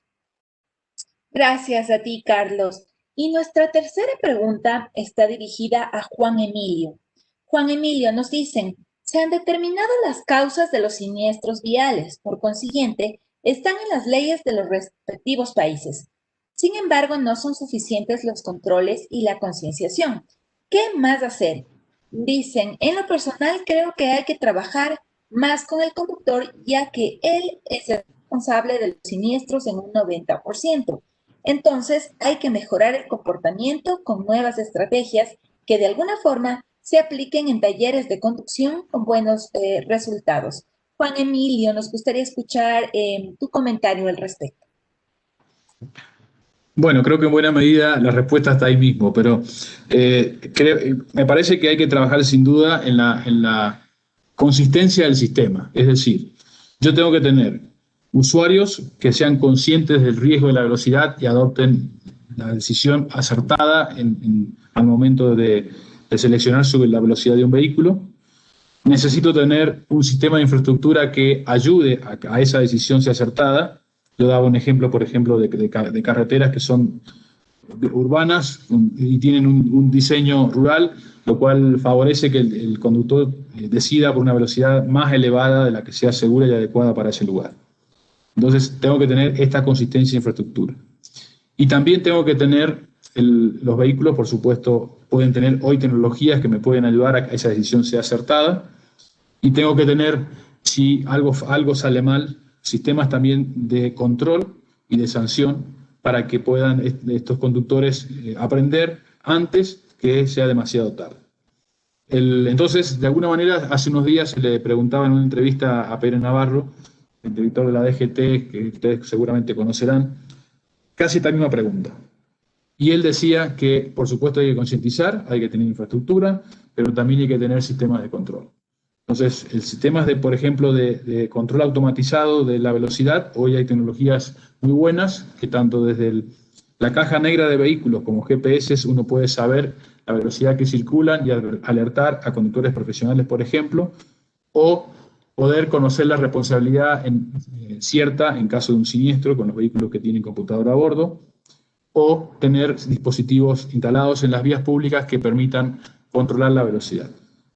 Gracias a ti, Carlos. Y nuestra tercera pregunta está dirigida a Juan Emilio. Juan Emilio, nos dicen, se han determinado las causas de los siniestros viales, por consiguiente, están en las leyes de los respectivos países. Sin embargo, no son suficientes los controles y la concienciación. ¿Qué más hacer? Dicen, en lo personal creo que hay que trabajar más con el conductor, ya que él es el responsable de los siniestros en un 90%. Entonces, hay que mejorar el comportamiento con nuevas estrategias que de alguna forma se apliquen en talleres de conducción con buenos resultados. Juan Emilio, nos gustaría escuchar tu comentario al respecto. Bueno, creo que en buena medida la respuesta está ahí mismo, pero me parece que hay que trabajar sin duda en la consistencia del sistema. Es decir, yo tengo que tener usuarios que sean conscientes del riesgo de la velocidad y adopten la decisión acertada al momento de seleccionar sobre la velocidad de un vehículo. Necesito tener un sistema de infraestructura que ayude a que esa decisión sea acertada. Yo daba un ejemplo, por ejemplo, de carreteras que son urbanas y tienen un diseño rural, lo cual favorece que el conductor decida por una velocidad más elevada de la que sea segura y adecuada para ese lugar. Entonces, tengo que tener esta consistencia de infraestructura. Y también tengo que tener, los vehículos, por supuesto, pueden tener hoy tecnologías que me pueden ayudar a que esa decisión sea acertada. Y tengo que tener, si algo sale mal, sistemas también de control y de sanción para que puedan estos conductores aprender antes que sea demasiado tarde. Entonces, de alguna manera, hace unos días le preguntaba en una entrevista a Pere Navarro, el director de la DGT, que ustedes seguramente conocerán, casi esta misma pregunta. Y él decía que, por supuesto, hay que concientizar, hay que tener infraestructura, pero también hay que tener sistemas de control. Entonces, el sistema por ejemplo, de control automatizado de la velocidad, hoy hay tecnologías muy buenas, que tanto desde la caja negra de vehículos como GPS uno puede saber la velocidad que circulan y alertar a conductores profesionales, por ejemplo, o poder conocer la responsabilidad cierta en caso de un siniestro con los vehículos que tienen computadora a bordo, o tener dispositivos instalados en las vías públicas que permitan controlar la velocidad.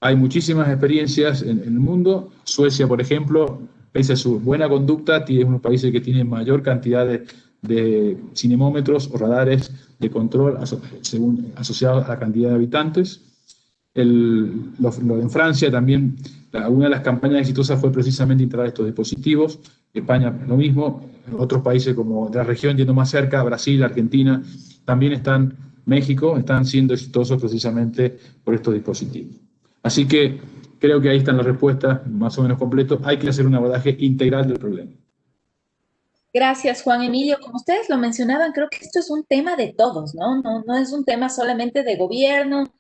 Hay muchísimas experiencias en el mundo. Suecia, por ejemplo, pese a su buena conducta, es uno de los países que tiene mayor cantidad de cinemómetros o radares de control asociados a la cantidad de habitantes. En Francia también, una de las campañas exitosas fue precisamente instalar estos dispositivos. España lo mismo. Otros países como de la región, yendo más cerca, Brasil, Argentina, también México, están siendo exitosos precisamente por estos dispositivos. Así que creo que ahí están las respuestas más o menos completas. Hay que hacer un abordaje integral del problema. Gracias, Juan Emilio. Como ustedes lo mencionaban, creo que esto es un tema de todos, ¿no? No es un tema solamente de gobierno.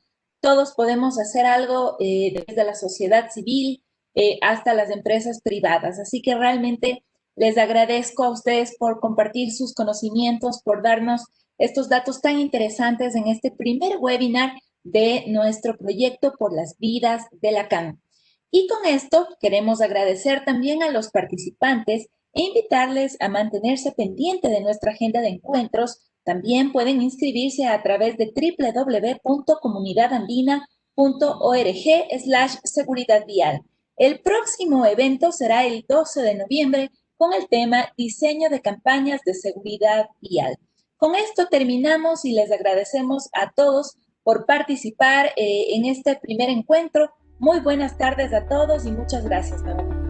Todos podemos hacer algo desde la sociedad civil hasta las empresas privadas. Así que realmente les agradezco a ustedes por compartir sus conocimientos, por darnos estos datos tan interesantes en este primer webinar de nuestro proyecto Por las Vidas de Lacan. Y con esto queremos agradecer también a los participantes e invitarles a mantenerse pendiente de nuestra agenda de encuentros. También pueden inscribirse a través de www.comunidadandina.org/seguridad vial. El próximo evento será el 12 de noviembre con el tema Diseño de campañas de seguridad vial. Con esto terminamos y les agradecemos a todos por participar en este primer encuentro. Muy buenas tardes a todos y muchas gracias nuevamente.